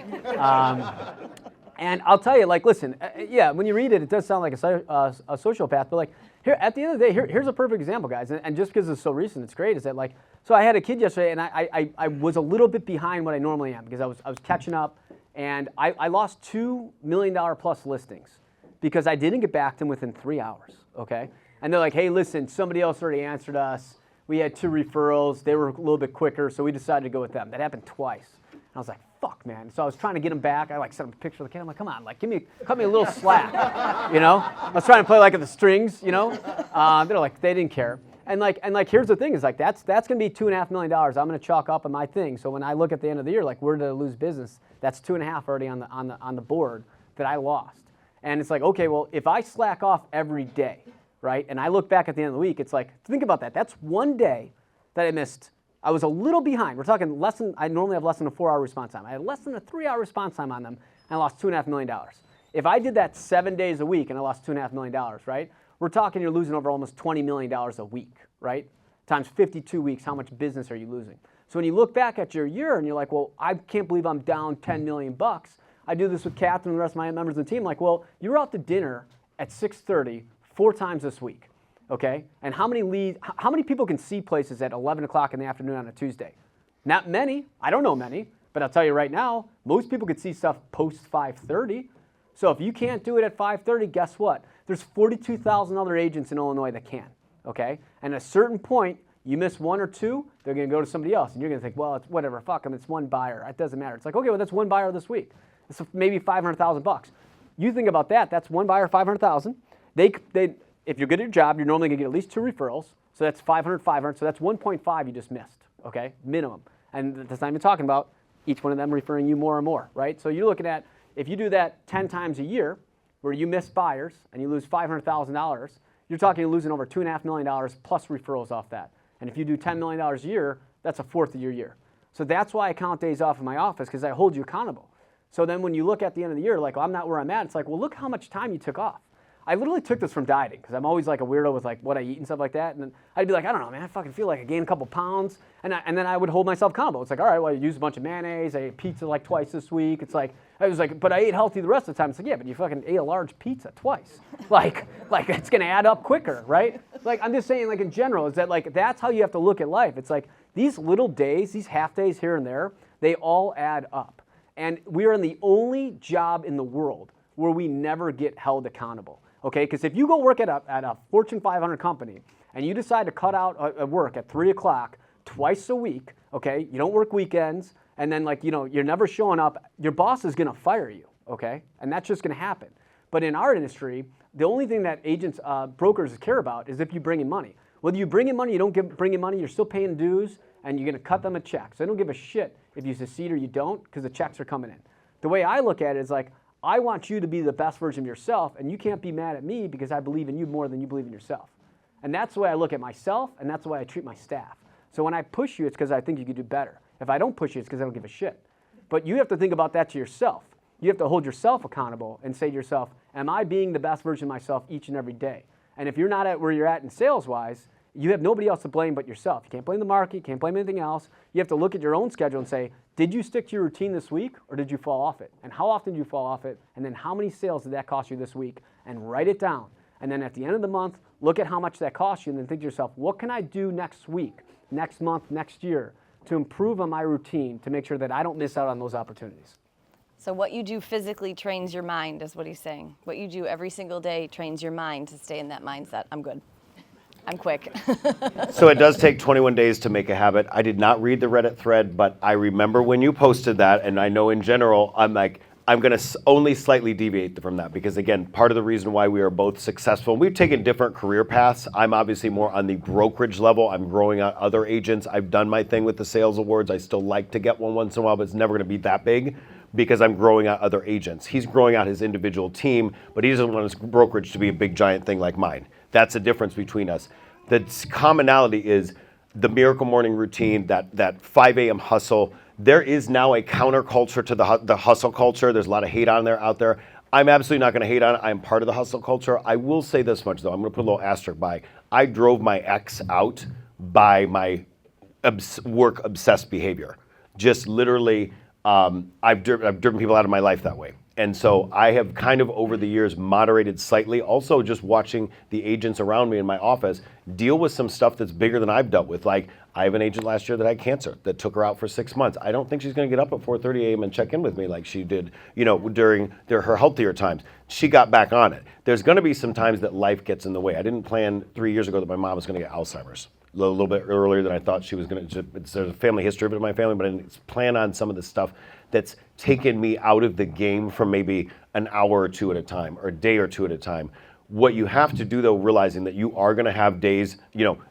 And I'll tell you, like, listen, yeah, when you read it, it does sound like a sociopath, but like, here, at the end of the day, here's a perfect example, guys, and just because it's so recent, it's great, is that like, so I had a kid yesterday, and I was a little bit behind what I normally am, because I was catching up, and I lost $2 million plus listings, because I didn't get back to them within 3 hours, okay? And they're like, hey, listen, somebody else already answered us, we had 2 referrals, they were a little bit quicker, so we decided to go with them. That happened twice. And I was like, fuck, man. So I was trying to get them back. I like sent them a picture of the kid. I'm like, come on, like cut me a little slack, you know? I was trying to play like at the strings, you know? They're like, they didn't care. And here's the thing is like, that's gonna be $2.5 million. I'm gonna chalk up on my thing. So when I look at the end of the year, like where did I lose business? That's 2.5 already on the board that I lost. And it's like, okay, well, if I slack off every day, right? And I look back at the end of the week, it's like, think about that. That's one day that I missed. I was a little behind. We're talking I normally have less than a 4-hour response time. I had less than a 3-hour response time on them, and I lost $2.5 million. If I did that 7 days a week and I lost $2.5 million, right? We're talking you're losing over almost $20 million a week, right? Times 52 weeks, how much business are you losing? So when you look back at your year and you're like, well, I can't believe I'm down $10 million. I do this with Catherine and the rest of my members of the team. Like, well, you were out to dinner at 6:30 4 times this week. Okay, and how many people can see places at 11 o'clock in the afternoon on a Tuesday? Not many. I don't know many, but I'll tell you right now, most people could see stuff post 5:30. So if you can't do it at 5:30, guess what? There's 42,000 other agents in Illinois that can, okay? And at a certain point, you miss 1 or 2, they're gonna go to somebody else, and you're gonna think, well, it's whatever, fuck them, it's one buyer, it doesn't matter. It's like, okay, well, that's one buyer this week. It's maybe $500,000. You think about that, that's one buyer, $500,000. If you're good at your job, you're normally going to get at least 2 referrals. So that's 500, so that's 1.5 you just missed, okay, minimum. And that's not even talking about each one of them referring you more and more, right? So you're looking at, if you do that 10 times a year, where you miss buyers and you lose $500,000, you're talking losing over $2.5 million plus referrals off that. And if you do $10 million a year, that's a fourth of your year. So that's why I count days off in my office, because I hold you accountable. So then when you look at the end of the year, like, well, I'm not where I'm at, it's like, well, look how much time you took off. I literally took this from dieting, because I'm always like a weirdo with like what I eat and stuff like that. And then I'd be like, I don't know, man, I fucking feel like I gained a couple pounds. And then I would hold myself accountable. It's like, all right, well, I used a bunch of mayonnaise. I ate pizza like twice this week. It's like, I was like, but I ate healthy the rest of the time. It's like, yeah, but you fucking ate a large pizza twice. like it's going to add up quicker, right? Like, I'm just saying, like, in general, is that like, that's how you have to look at life. It's like these little days, these half days here and there, they all add up. And we are in the only job in the world where we never get held accountable. Okay, because if you go work at a Fortune 500 company and you decide to cut out work at 3 o'clock twice a week, okay, you don't work weekends, and then like, you know, you're never showing up, your boss is gonna fire you, okay? And that's just gonna happen. But in our industry, the only thing that agents, brokers care about is if you bring in money. Whether you bring in money, you don't bring in money, you're still paying dues, and you're gonna cut them a check. So they don't give a shit if you succeed or you don't, because the checks are coming in. The way I look at it is like, I want you to be the best version of yourself, and you can't be mad at me because I believe in you more than you believe in yourself. And that's the way I look at myself, and that's the way I treat my staff. So when I push you, it's because I think you could do better. If I don't push you, it's because I don't give a shit. But you have to think about that to yourself. You have to hold yourself accountable and say to yourself, am I being the best version of myself each and every day? And if you're not at where you're at in sales-wise, you have nobody else to blame but yourself. You can't blame the market, you can't blame anything else. You have to look at your own schedule and say, did you stick to your routine this week, or did you fall off it? And how often did you fall off it? And then how many sales did that cost you this week? And write it down. And then at the end of the month, look at how much that cost you, and then think to yourself, what can I do next week, next month, next year to improve on my routine to make sure that I don't miss out on those opportunities? So what you do physically trains your mind, is what he's saying. What you do every single day trains your mind to stay in that mindset. I'm good. I'm quick. So it does take 21 days to make a habit. I did not read the Reddit thread, but I remember when you posted that, and I know in general, I'm like, I'm going to only slightly deviate from that because, again, part of the reason why we are both successful, we've taken different career paths. I'm obviously more on the brokerage level. I'm growing out other agents. I've done my thing with the sales awards. I still like to get one once in a while, but it's never going to be that big because I'm growing out other agents. He's growing out his individual team, but he doesn't want his brokerage to be a big giant thing like mine. That's the difference between us. The commonality is the Miracle Morning routine, that 5 a.m. hustle. There is now a counterculture to the hustle culture. There's a lot of hate on there out there. I'm absolutely not going to hate on it. I'm part of the hustle culture. I will say this much, though. I'm going to put a little asterisk by. I drove my ex out by my work-obsessed behavior. Just literally, I've driven people out of my life that way. And so I have kind of over the years moderated slightly. Also just watching the agents around me in my office deal with some stuff that's bigger than I've dealt with. Like I have an agent last year that had cancer that took her out for 6 months. I don't think she's going to get up at 4:30 a.m. and check in with me like she did, during her healthier times. She got back on it. There's going to be some times that life gets in the way. I didn't plan 3 years ago that my mom was going to get Alzheimer's. A little bit earlier than I thought she was going to. There's a family history of it in my family, but I didn't plan on some of the stuff that's taken me out of the game for maybe an hour or two at a time or a day or two at a time. What you have to do, though, realizing that you are going to have days,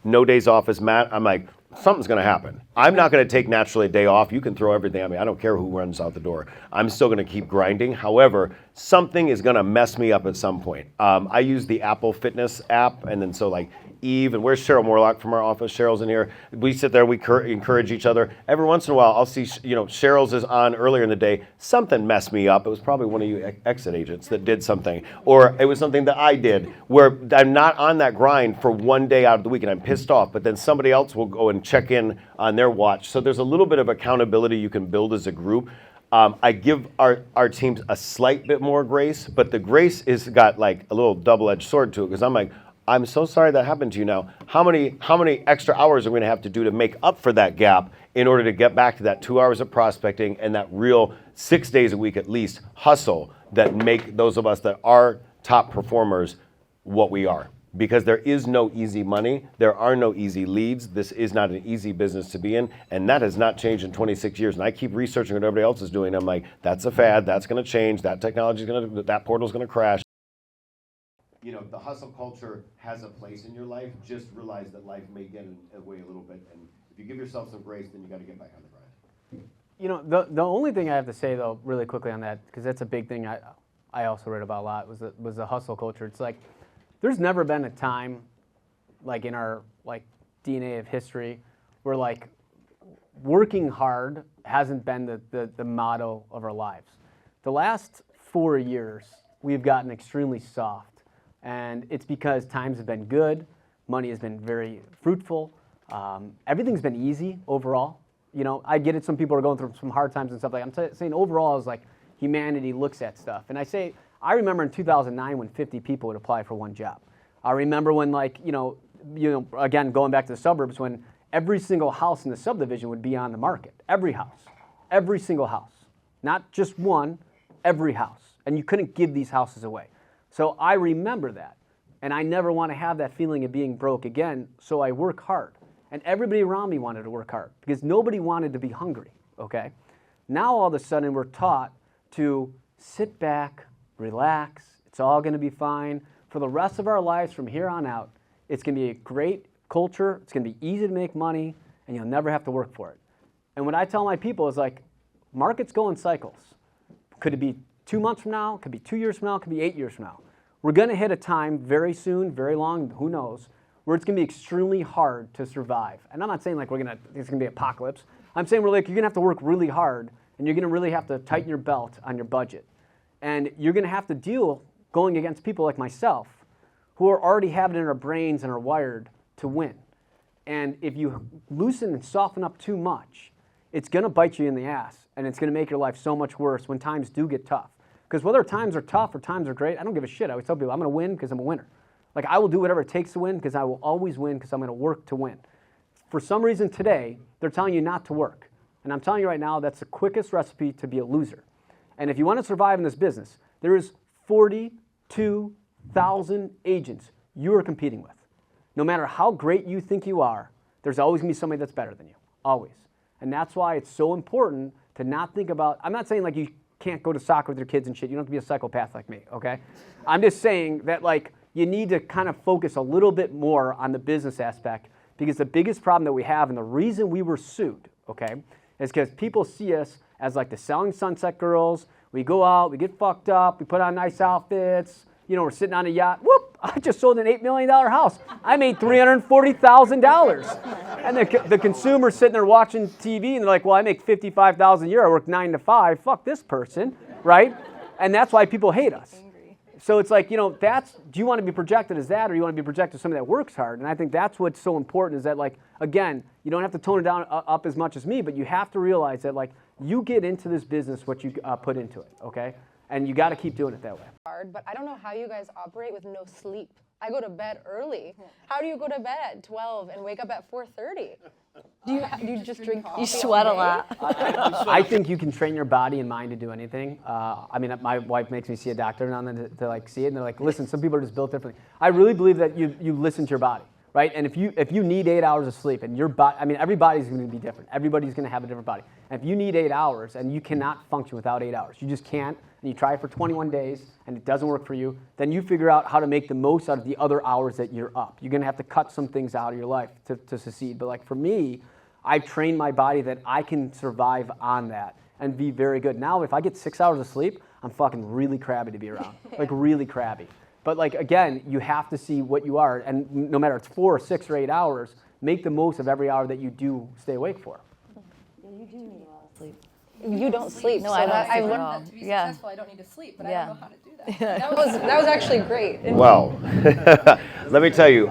no days off as Matt, I'm like, something's going to happen. I'm not going to take naturally a day off. You can throw everything at me. I don't care who runs out the door. I'm still going to keep grinding. However, something is going to mess me up at some point. I use the Apple Fitness app, and then so like Eve, and where's Cheryl Morlock from our office? Cheryl's in here. We sit there, we encourage each other. Every once in a while, I'll see, Cheryl's is on earlier in the day. Something messed me up. It was probably one of you exit agents that did something. Or it was something that I did where I'm not on that grind for one day out of the week and I'm pissed off, but then somebody else will go and check in on their watch. So there's a little bit of accountability you can build as a group. I give our teams a slight bit more grace, but the grace is got like a little double-edged sword to it because I'm like, I'm so sorry that happened to you now. How many extra hours are we going to have to do to make up for that gap in order to get back to that 2 hours of prospecting and that real 6 days a week at least hustle that make those of us that are top performers what we are? Because there is no easy money. There are no easy leads. This is not an easy business to be in. And that has not changed in 26 years. And I keep researching what everybody else is doing. I'm like, that's a fad. That's going to change. That technology is going to, that portal's going to crash. The hustle culture has a place in your life. Just realize that life may get in the way a little bit. And if you give yourself some grace, then you got to get back on the grind. The only thing I have to say, though, really quickly on that, because that's a big thing I also read about a lot, was the hustle culture. It's like, there's never been a time, like in our DNA of history, where working hard hasn't been the motto of our lives. The last 4 years, we've gotten extremely soft. And it's because times have been good, money has been very fruitful, everything's been easy overall. I get it, some people are going through some hard times and stuff like that. I'm saying overall is like humanity looks at stuff. And I remember in 2009 when 50 people would apply for one job. I remember when again, going back to the suburbs, when every single house in the subdivision would be on the market. Every single house. Not just one, every house. And you couldn't give these houses away. So I remember that, and I never want to have that feeling of being broke again, so I work hard. And everybody around me wanted to work hard because nobody wanted to be hungry, okay? Now all of a sudden we're taught to sit back, relax, it's all going to be fine. For the rest of our lives from here on out, it's going to be a great culture, it's going to be easy to make money, and you'll never have to work for it. And what I tell my people is markets go in cycles. Could it be 2 months from now, it could be 2 years from now, it could be 8 years from now. We're going to hit a time very soon, very long, who knows, where it's going to be extremely hard to survive. And I'm not saying it's going to be apocalypse. I'm saying you're going to have to work really hard, and you're going to really have to tighten your belt on your budget. And you're going to have to deal going against people like myself who are already have it in our brains and are wired to win. And if you loosen and soften up too much, it's going to bite you in the ass, and it's going to make your life so much worse when times do get tough. Because whether times are tough or times are great, I don't give a shit. I always tell people, I'm going to win because I'm a winner. I will do whatever it takes to win because I will always win because I'm going to work to win. For some reason today, they're telling you not to work. And I'm telling you right now, that's the quickest recipe to be a loser. And if you want to survive in this business, there is 42,000 agents you are competing with. No matter how great you think you are, there's always going to be somebody that's better than you. Always. And that's why it's so important to not think about, I'm not saying you can't go to soccer with your kids and shit. You don't have to be a psychopath like me, okay? I'm just saying that like you need to kind of focus a little bit more on the business aspect, because the biggest problem that we have and the reason we were sued, okay, is because people see us as like the selling sunset girls. We go out, we get fucked up, we put on nice outfits, you know, we're sitting on a yacht. Whoop! I just sold an $8 million house. I made $340,000. And the consumer's sitting there watching TV and they're like, well, I make $55,000 a year. I work 9 to 5. Fuck this person, right? And that's why people hate us. So it's like, you know, do you want to be projected as that, or you want to be projected as somebody that works hard? And I think that's what's so important, is that, like, again, you don't have to tone it down up as much as me, but you have to realize that, like, you get into this business what you put into it, okay? And you got to keep doing it that way. Hard, but I don't know how you guys operate with no sleep. I go to bed early. How do you go to bed at 12 and wake up at 4:30? Do you just drink coffee? You sweat a lot. I think you can train your body and mind to do anything. I mean, my wife makes me see a doctor now and then to like see it, and they're like, listen, some people are just built differently. I really believe that you listen to your body, right? And if you need 8 hours of sleep, and your body, I mean, everybody's going to be different. Everybody's going to have a different body. And if you need 8 hours and you cannot function without 8 hours, you just can't, and you try it for 21 days and it doesn't work for you, then you figure out how to make the most out of the other hours that you're up. You're going to have to cut some things out of your life to succeed. But like for me, I've trained my body that I can survive on that and be very good. Now, if I get 6 hours of sleep, I'm fucking really crabby to be around, like really crabby. But like, again, you have to see what you are, and no matter it's 4 or 6 or 8 hours, make the most of every hour that you do stay awake for. Yeah, you do need a lot of sleep. You don't sleep. No, so I don't that, sleep I've at learned all. To be Yeah. successful, I don't need to sleep, but Yeah. I don't know how to do that. that was actually great. Well, let me tell you,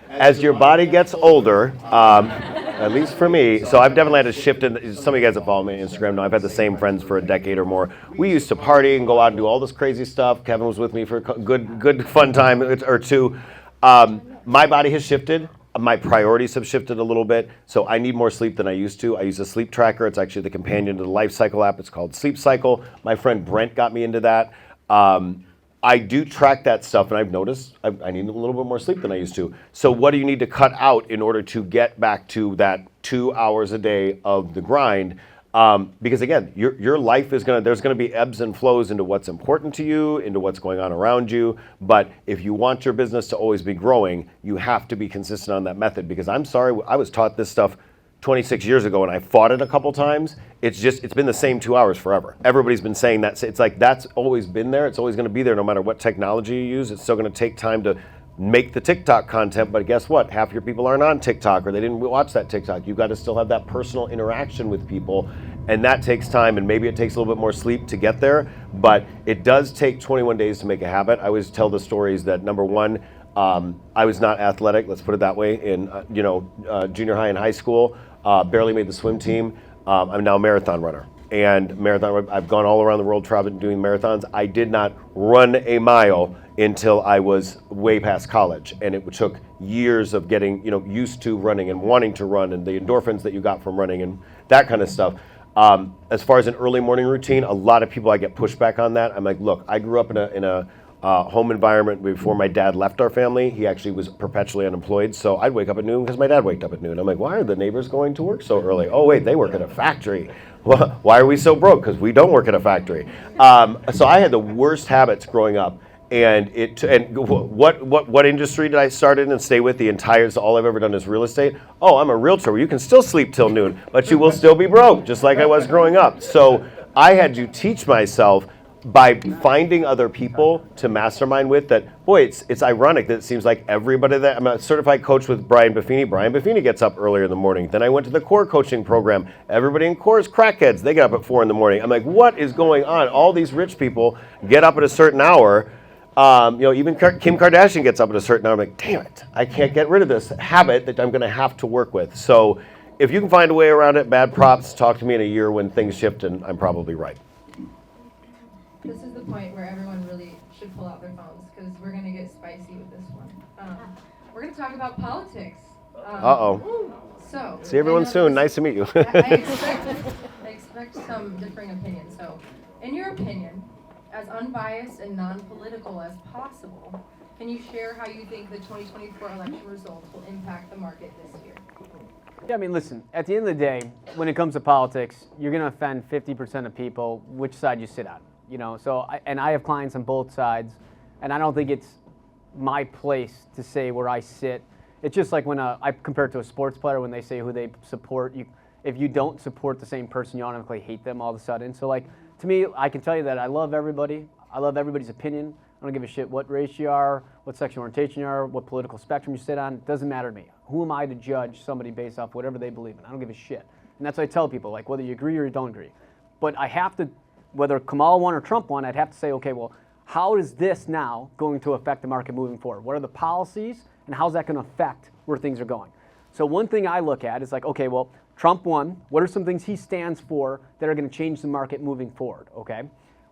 as your body gets older, at least for me, so I've definitely had to shift in. Some of you guys that follow me on Instagram know I've had the same friends for a decade or more. We used to party and go out and do all this crazy stuff. Kevin was with me for a good fun time or two. My body has shifted. My priorities have shifted a little bit, so I need more sleep than I used to. I use a sleep tracker. It's actually the companion to the Life Cycle app. It's called Sleep Cycle. My friend Brent got me into that. I do track that stuff, and I've noticed I need a little bit more sleep than I used to. So what do you need to cut out in order to get back to that 2 hours a day of the grind? Because again, your life is there's gonna be ebbs and flows into what's important to you, into what's going on around you. But if you want your business to always be growing, you have to be consistent on that method. Because I'm sorry, I was taught this stuff 26 years ago and I fought it a couple times. It's been the same 2 hours forever. Everybody's been saying that. It's like that's always been there. It's always gonna be there no matter what technology you use. It's still gonna take time to make the TikTok content, but guess what? Half your people aren't on TikTok, or they didn't watch that TikTok. You've got to still have that personal interaction with people, and that takes time, and maybe it takes a little bit more sleep to get there, but it does take 21 days to make a habit. I always tell the stories that, number one, I was not athletic, let's put it that way, in junior high and high school, barely made the swim team. I'm now a marathon runner. And I've gone all around the world traveling, doing marathons. I did not run a mile until I was way past college, and it took years of getting used to running and wanting to run, and the endorphins that you got from running and that kind of stuff. As far as an early morning routine, a lot of people I get pushback on that. I'm like, look, I grew up in a home environment before my dad left our family. He actually was perpetually unemployed, so I'd wake up at noon because my dad waked up at noon. I'm like, why are the neighbors going to work so early? Oh wait, they work at a factory. Well, why are we so broke? Because we don't work at a factory. So I had the worst habits growing up. And what industry did I start in and stay with the entire? So all I've ever done is real estate. Oh, I'm a realtor where you can still sleep till noon, but you will still be broke, just like I was growing up. So I had to teach myself by finding other people to mastermind with that, boy, it's ironic that it seems like everybody that, I'm a certified coach with Brian Buffini. Brian Buffini gets up earlier in the morning. Then I went to the core coaching program. Everybody in core is crackheads. They get up at 4 in the morning. I'm like, what is going on? All these rich people get up at a certain hour. Even Kim Kardashian gets up at a certain hour. I'm like, damn it, I can't get rid of this habit that I'm going to have to work with. So if you can find a way around it, bad props, talk to me in a year when things shift, and I'm probably right. This is the point where everyone really should pull out their phones, because we're going to get spicy with this one. We're going to talk about politics. So See everyone soon. Nice to meet you. I expect some differing opinions. So, in your opinion, as unbiased and non-political as possible, can you share how you think the 2024 election results will impact the market this year? Yeah, I mean, listen, at the end of the day, when it comes to politics, you're going to offend 50% of people, which side you sit on. You know, so, I have clients on both sides, and I don't think it's my place to say where I sit. It's just like when I compare it to a sports player when they say who they support. If you don't support the same person, you automatically hate them all of a sudden. So, like, to me, I can tell you that I love everybody. I love everybody's opinion. I don't give a shit what race you are, what sexual orientation you are, what political spectrum you sit on. It doesn't matter to me. Who am I to judge somebody based off whatever they believe in? I don't give a shit. And that's what I tell people, like, whether you agree or you don't agree. But I have to, whether Kamala won or Trump won, I'd have to say, okay, well, how is this now going to affect the market moving forward? What are the policies, and how's that going to affect where things are going? So one thing I look at is like, okay, well, Trump won. What are some things he stands for that are going to change the market moving forward, okay?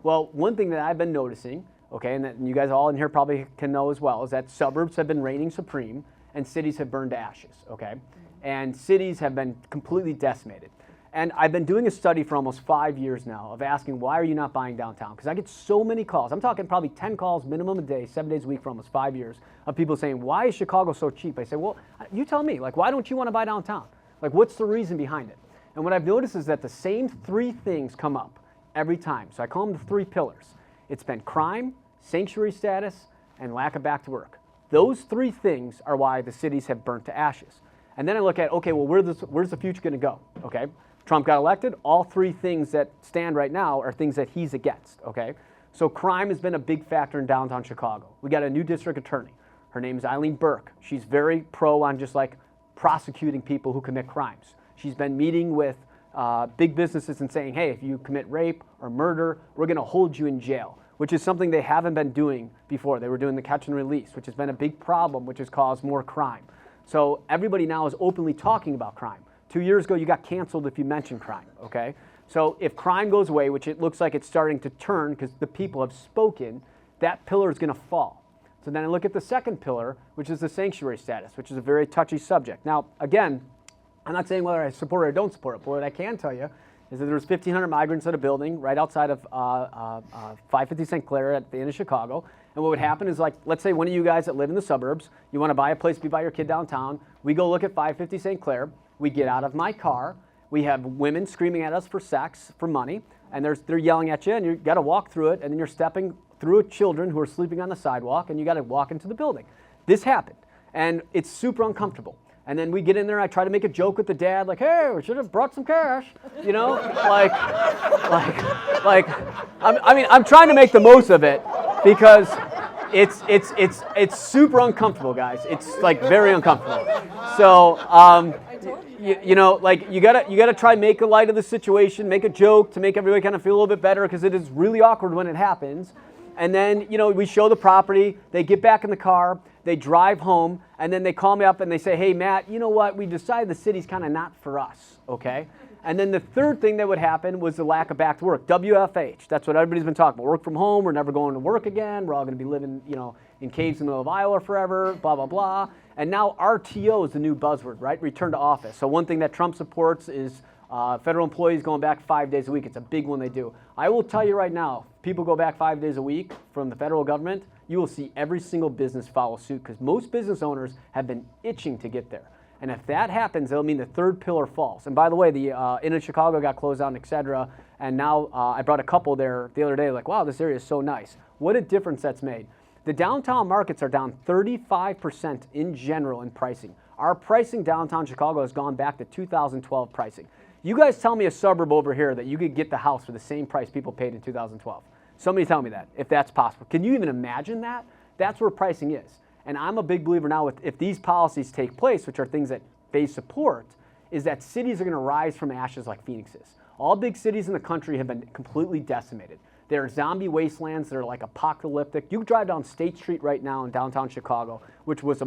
Well, one thing that I've been noticing, okay, and that you guys all in here probably can know as well, is that suburbs have been reigning supreme and cities have burned to ashes, okay? And cities have been completely decimated. And I've been doing a study for almost 5 years now of asking, why are you not buying downtown? Because I get so many calls. I'm talking probably 10 calls minimum a day, 7 days a week for almost 5 years of people saying, why is Chicago so cheap? I say, well, you tell me, like, why don't you want to buy downtown? Like, what's the reason behind it? And what I've noticed is that the same three things come up every time. So I call them the three pillars. It's been crime, sanctuary status, and lack of back to work. Those three things are why the cities have burnt to ashes. And then I look at, okay, well, where's the future going to go? Okay, Trump got elected. All three things that stand right now are things that he's against. Okay, so crime has been a big factor in downtown Chicago. We got a new district attorney. Her name is Eileen Burke. She's very pro on just like prosecuting people who commit crimes. She's been meeting with big businesses and saying, hey, if you commit rape or murder, we're going to hold you in jail, which is something they haven't been doing before. They were doing the catch and release, which has been a big problem, which has caused more crime. So everybody now is openly talking about crime. 2 years ago, you got canceled if you mentioned crime, okay? So if crime goes away, which it looks like it's starting to turn because the people have spoken, that pillar is going to fall. So then I look at the second pillar, which is the sanctuary status, which is a very touchy subject. Now, again, I'm not saying whether I support it or don't support it, but what I can tell you is that there was 1,500 migrants at a building right outside of 550 St. Clair at the end of Chicago. And what would happen is, like, let's say one of you guys that live in the suburbs, you want to buy a place to buy your kid downtown. We go look at 550 St. Clair. We get out of my car. We have women screaming at us for sex, for money, and they're yelling at you, and you got to walk through it, and then you're stepping through children who are sleeping on the sidewalk, and you got to walk into the building. This happened, and it's super uncomfortable. And then we get in there, I try to make a joke with the dad, like, hey, we should have brought some cash, you know? I'm trying to make the most of it because it's super uncomfortable, guys. It's like very uncomfortable. So, you know, like you gotta try make a light of the situation, make a joke to make everybody kind of feel a little bit better because it is really awkward when it happens. And then, you know, we show the property, they get back in the car, they drive home, and then they call me up and they say, hey, Matt, you know what, we decided the city's kind of not for us, okay? And then the third thing that would happen was the lack of back to work, WFH. That's what everybody's been talking about. Work from home, we're never going to work again, we're all going to be living, you know, in caves in the middle of Iowa forever, blah, blah, blah. And now RTO is the new buzzword, right? Return to office. So one thing that Trump supports is federal employees going back 5 days a week. It's a big one they do. I will tell you right now, people go back 5 days a week from the federal government, you will see every single business follow suit because most business owners have been itching to get there. And if that happens, it'll mean the third pillar falls. And by the way, the Inn in Chicago got closed down, et cetera. And now I brought a couple there the other day, like, wow, this area is so nice. What a difference that's made. The downtown markets are down 35% in general in pricing. Our pricing downtown Chicago has gone back to 2012 pricing. You guys tell me a suburb over here that you could get the house for the same price people paid in 2012. Somebody tell me that, if that's possible. Can you even imagine that? That's where pricing is. And I'm a big believer now if these policies take place, which are things that they support, is that cities are going to rise from ashes like Phoenix is. All big cities in the country have been completely decimated. There are zombie wastelands that are like apocalyptic. You drive down State Street right now in downtown Chicago, which was a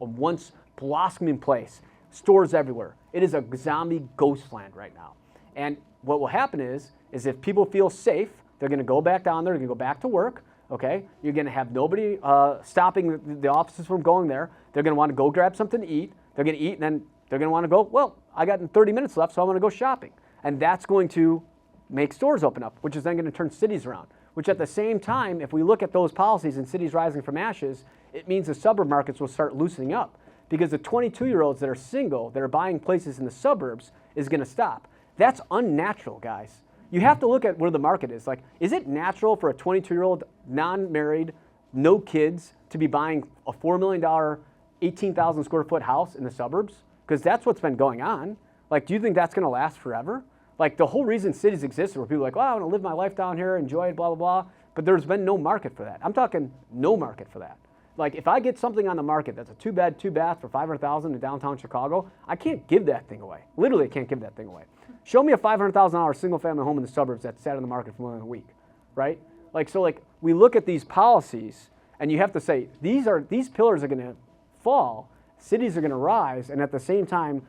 once blossoming place. Stores everywhere. It is a zombie ghost land right now. And what will happen is if people feel safe, they're going to go back down there, they're going to go back to work, okay? You're going to have nobody stopping the offices from going there. They're going to want to go grab something to eat. They're going to eat, and then they're going to want to go, well, I got 30 minutes left, so I want to go shopping. And that's going to make stores open up, which is then going to turn cities around, which at the same time, if we look at those policies and cities rising from ashes, it means the suburb markets will start loosening up. because the 22-year-olds that are single, that are buying places in the suburbs, is going to stop. That's unnatural, guys. You have to look at where the market is. Like, is it natural for a 22-year-old, non-married, no kids, to be buying a $4 million, 18,000 square foot house in the suburbs? Because that's what's been going on. Like, do you think that's going to last forever? Like, the whole reason cities exist where people are like, well, I want to live my life down here, enjoy it, blah, blah, blah. But there's been no market for that. I'm talking no market for that. Like, if I get something on the market that's a 2-bed, 2-bath for $500,000 in downtown Chicago, I can't give that thing away. Literally, I can't give that thing away. Show me a $500,000 single-family home in the suburbs that sat on the market for more than a week, right? Like, so like, we look at these policies, and you have to say, these pillars are going to fall, cities are going to rise, and at the same time,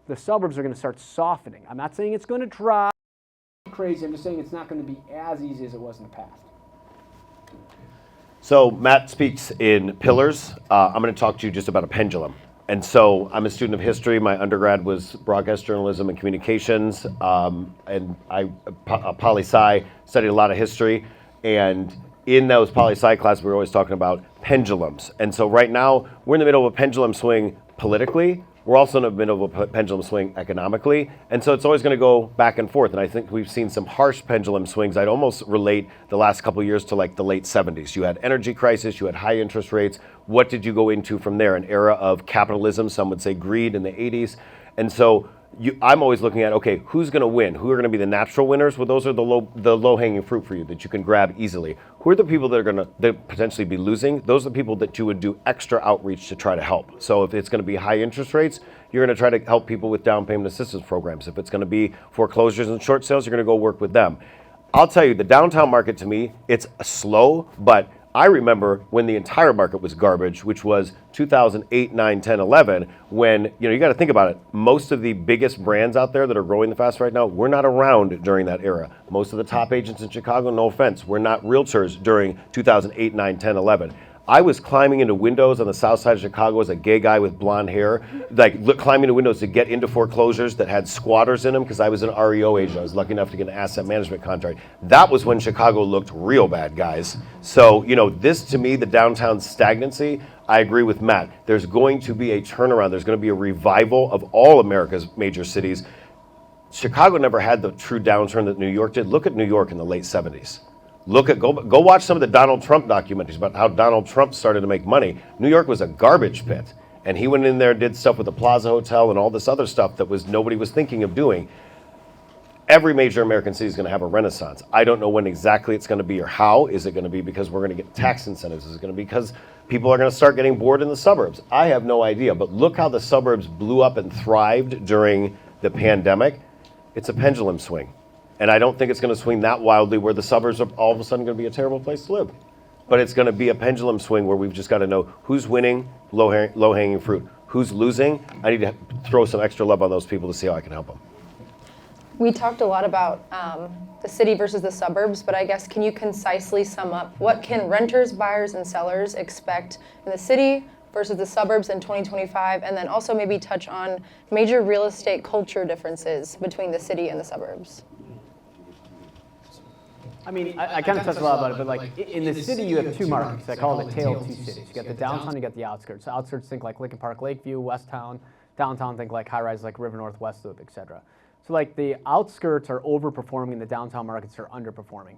the suburbs are going to start softening. I'm not saying it's going to drop crazy. I'm just saying it's not going to be as easy as it was in the past. So Matt speaks in pillars. I'm going to talk to you just about a pendulum. And so I'm a student of history. My undergrad was broadcast journalism and communications, and I poli-sci, studied a lot of history. And in those poli-sci classes, we were always talking about pendulums. And so right now, we're in the middle of a pendulum swing politically. We're also in the middle of a pendulum swing economically. And so it's always going to go back and forth. And I think we've seen some harsh pendulum swings. I'd almost relate the last couple of years to like the late 70s. You had energy crisis, you had high interest rates. What did you go into from there? An era of capitalism, some would say greed in the 80s. And so I'm always looking at, okay, who's going to win? Who are going to be the natural winners? Well, those are the low-hanging fruit for you that you can grab easily. Who are the people that are going to potentially be losing? Those are the people that you would do extra outreach to try to help. So if it's going to be high interest rates, you're going to try to help people with down payment assistance programs. If it's going to be foreclosures and short sales, you're going to go work with them. I'll tell you, the downtown market to me, it's slow, but I remember when the entire market was garbage, which was 2008, 9, 10, 11, when, you got to think about it. Most of the biggest brands out there that are growing the fast right now, were not around during that era. Most of the top agents in Chicago, no offense, were not realtors during 2008, 9, 10, 11. I was climbing into windows on the south side of Chicago as a gay guy with blonde hair, climbing into windows to get into foreclosures that had squatters in them because I was an REO agent. I was lucky enough to get an asset management contract. That was when Chicago looked real bad, guys. So, this to me, the downtown stagnancy, I agree with Matt. There's going to be a turnaround. There's going to be a revival of all America's major cities. Chicago never had the true downturn that New York did. Look at New York in the late 70s. Go watch some of the Donald Trump documentaries about how Donald Trump started to make money. New York was a garbage pit, and he went in there and did stuff with the Plaza Hotel and all this other stuff that nobody was thinking of doing. Every major American city is going to have a renaissance. I don't know when exactly it's going to be or how. Is it going to be because we're going to get tax incentives? Is it going to be because people are going to start getting bored in the suburbs? I have no idea, but look how the suburbs blew up and thrived during the pandemic. It's a pendulum swing. And I don't think it's going to swing that wildly where the suburbs are all of a sudden going to be a terrible place to live. But it's going to be a pendulum swing where we've just got to know who's winning, low-hanging fruit. Who's losing? I need to throw some extra love on those people to see how I can help them. We talked a lot about the city versus the suburbs, but I guess can you concisely sum up what can renters, buyers, and sellers expect in the city versus the suburbs in 2025, and then also maybe touch on major real estate culture differences between the city and the suburbs? I mean, I kind of touched a lot about it, but like in the city, you have two markets. I call it the tale of two cities. You got the downtown, you got the outskirts. The outskirts, think like Lincoln Park, Lakeview, Westtown. Downtown, think like high-rise like River North, West Loop, et cetera. So like the outskirts are overperforming and the downtown markets are underperforming.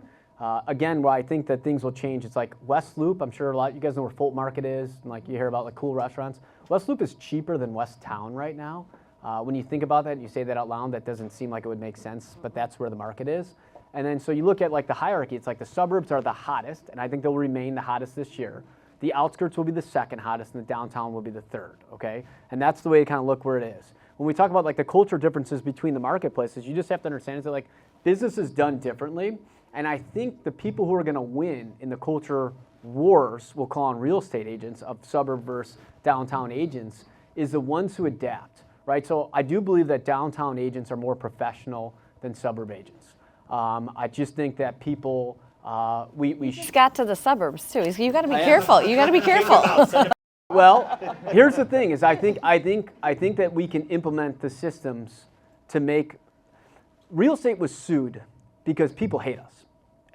Again, where I think that things will change, it's like West Loop. I'm sure a lot, you guys know where Fulton Market is, and like you hear about like cool restaurants. West Loop is cheaper than West Town right now. When you think about that and you say that out loud, that doesn't seem like it would make sense, but that's where the market is. And then so you look at like the hierarchy, it's like the suburbs are the hottest, and I think they'll remain the hottest this year. The outskirts will be the second hottest, and the downtown will be the third, okay? And that's the way to kind of look where it is. When we talk about like the culture differences between the marketplaces, you just have to understand is that like business is done differently, and I think the people who are gonna win in the culture wars, we'll call on real estate agents of suburb versus downtown agents, is the ones who adapt, right? So I do believe that downtown agents are more professional than suburb agents. I just think that people, we Just got to the suburbs too. You got to be careful. You got to be careful. Well, here's the thing: is I think that we can implement the systems to make real estate was sued because people hate us,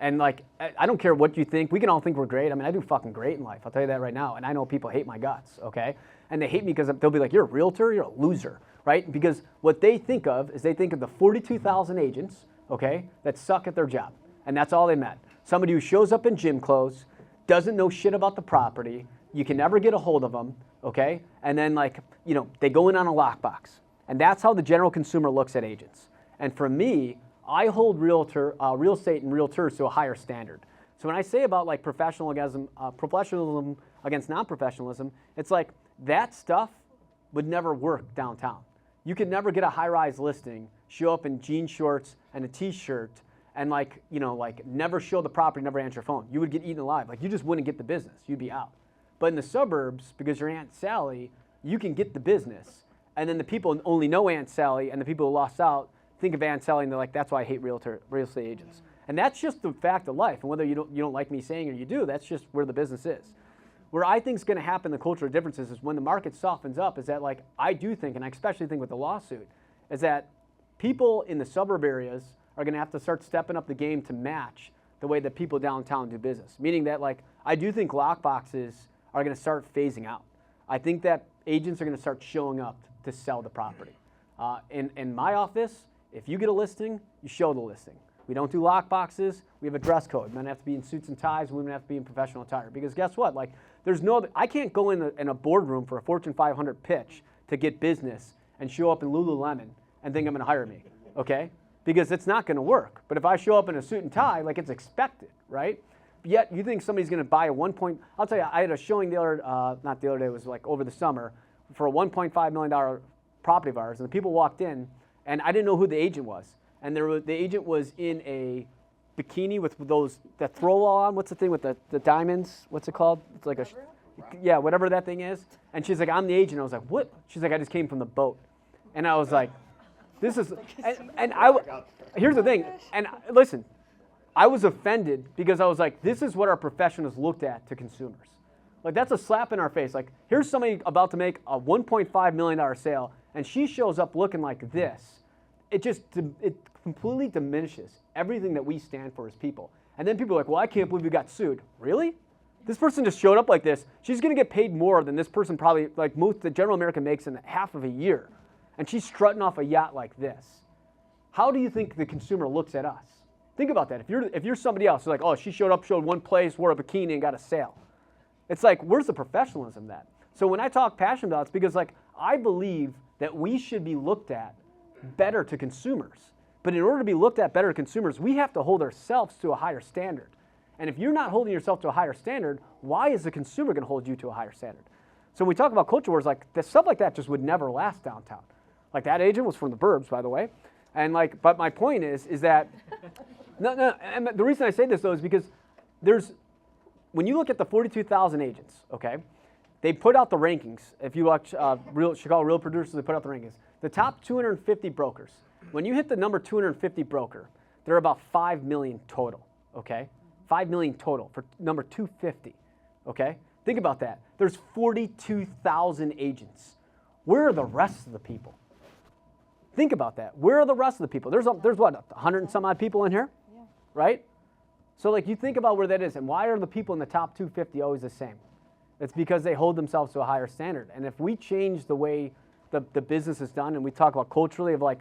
And like, I don't care what you think. We can all think we're great. I mean, I do fucking great in life. I'll tell you that right now. And I know people hate my guts, okay? And they hate me because they'll be like, you're a realtor, you're a loser, right? Because what they think of is they think of the 42,000 agents, okay, that suck at their job. And that's all they meant. Somebody who shows up in gym clothes, doesn't know shit about the property, you can never get a hold of them, okay? And then like, you know, they go in on a lockbox. And that's how the general consumer looks at agents. And for me, I hold real estate and realtors to a higher standard. So when I say about like professionalism against non-professionalism, it's like that stuff would never work downtown. You could never get a high-rise listing, show up in jean shorts and a t-shirt, and like, you know, like never show the property, never answer your phone. You would get eaten alive. Like you just wouldn't get the business. You'd be out. But in the suburbs, because you're Aunt Sally, you can get the business. And then the people only know Aunt Sally, and the people who lost out think of Aunt Sally, and they're like, that's why I hate real estate agents. And that's just the fact of life. And whether you don't like me saying or you do, that's just where the business is. Where I think is going to happen, the cultural differences, is when the market softens up, is that like, I do think, and I especially think with the lawsuit, is that people in the suburb areas are going to have to start stepping up the game to match the way that people downtown do business. Meaning that like, I do think lockboxes are going to start phasing out. I think that agents are going to start showing up to sell the property. In my office, if you get a listing, you show the listing. We don't do lockboxes. We have a dress code. Men have to be in suits and ties. Women have to be in professional attire. Because guess what? Like, I can't go in a boardroom for a Fortune 500 pitch to get business and show up in Lululemon and think I'm going to hire me, okay? Because it's not going to work. But if I show up in a suit and tie, like it's expected, right? Yet you think somebody's going to buy I'll tell you, I had a showing not the other day, it was like over the summer, for a $1.5 million property of ours, and the people walked in, and I didn't know who the agent was. And the agent was in a bikini with that throw on. What's the thing with the diamonds? What's it called? It's like yeah, whatever that thing is. And she's like, I'm the agent. I was like, what? She's like, I just came from the boat. And I was like, this is, here's the thing. And listen, I was offended because I was like, this is what our profession is looked at to consumers. Like, that's a slap in our face. Like, here's somebody about to make a $1.5 million sale, and she shows up looking like this. It completely diminishes everything that we stand for as people. And then people are like, well, I can't believe you got sued. Really? This person just showed up like this. She's going to get paid more than this person probably, like most the general American makes in half of a year. And she's strutting off a yacht like this. How do you think the consumer looks at us? Think about that. If you're somebody else, you're like, oh, she showed up, showed one place, wore a bikini, and got a sale. It's like, where's the professionalism then? So when I talk passion about it, it's because like I believe that we should be looked at better to consumers. But in order to be looked at better to consumers, we have to hold ourselves to a higher standard. And if you're not holding yourself to a higher standard, why is the consumer going to hold you to a higher standard? So when we talk about culture wars, like stuff like that just would never last downtown. Like that agent was from the burbs, by the way. And like, but my point is that, no, and the reason I say this though is because when you look at the 42,000 agents, okay, they put out the rankings. If you watch Chicago Real Producers, they put out the rankings. The top 250 brokers, when you hit the number 250 broker, there are about 5 million total, okay? 5 million total for number 250, okay? Think about that. There's 42,000 agents. Where are the rest of the people? Think about that. Where are the rest of the people? There's what, 100 and some odd people in here, yeah. Right? So like you think about where that is, and why are the people in the top 250 always the same? It's because they hold themselves to a higher standard. And if we change the way the business is done, and we talk about culturally of like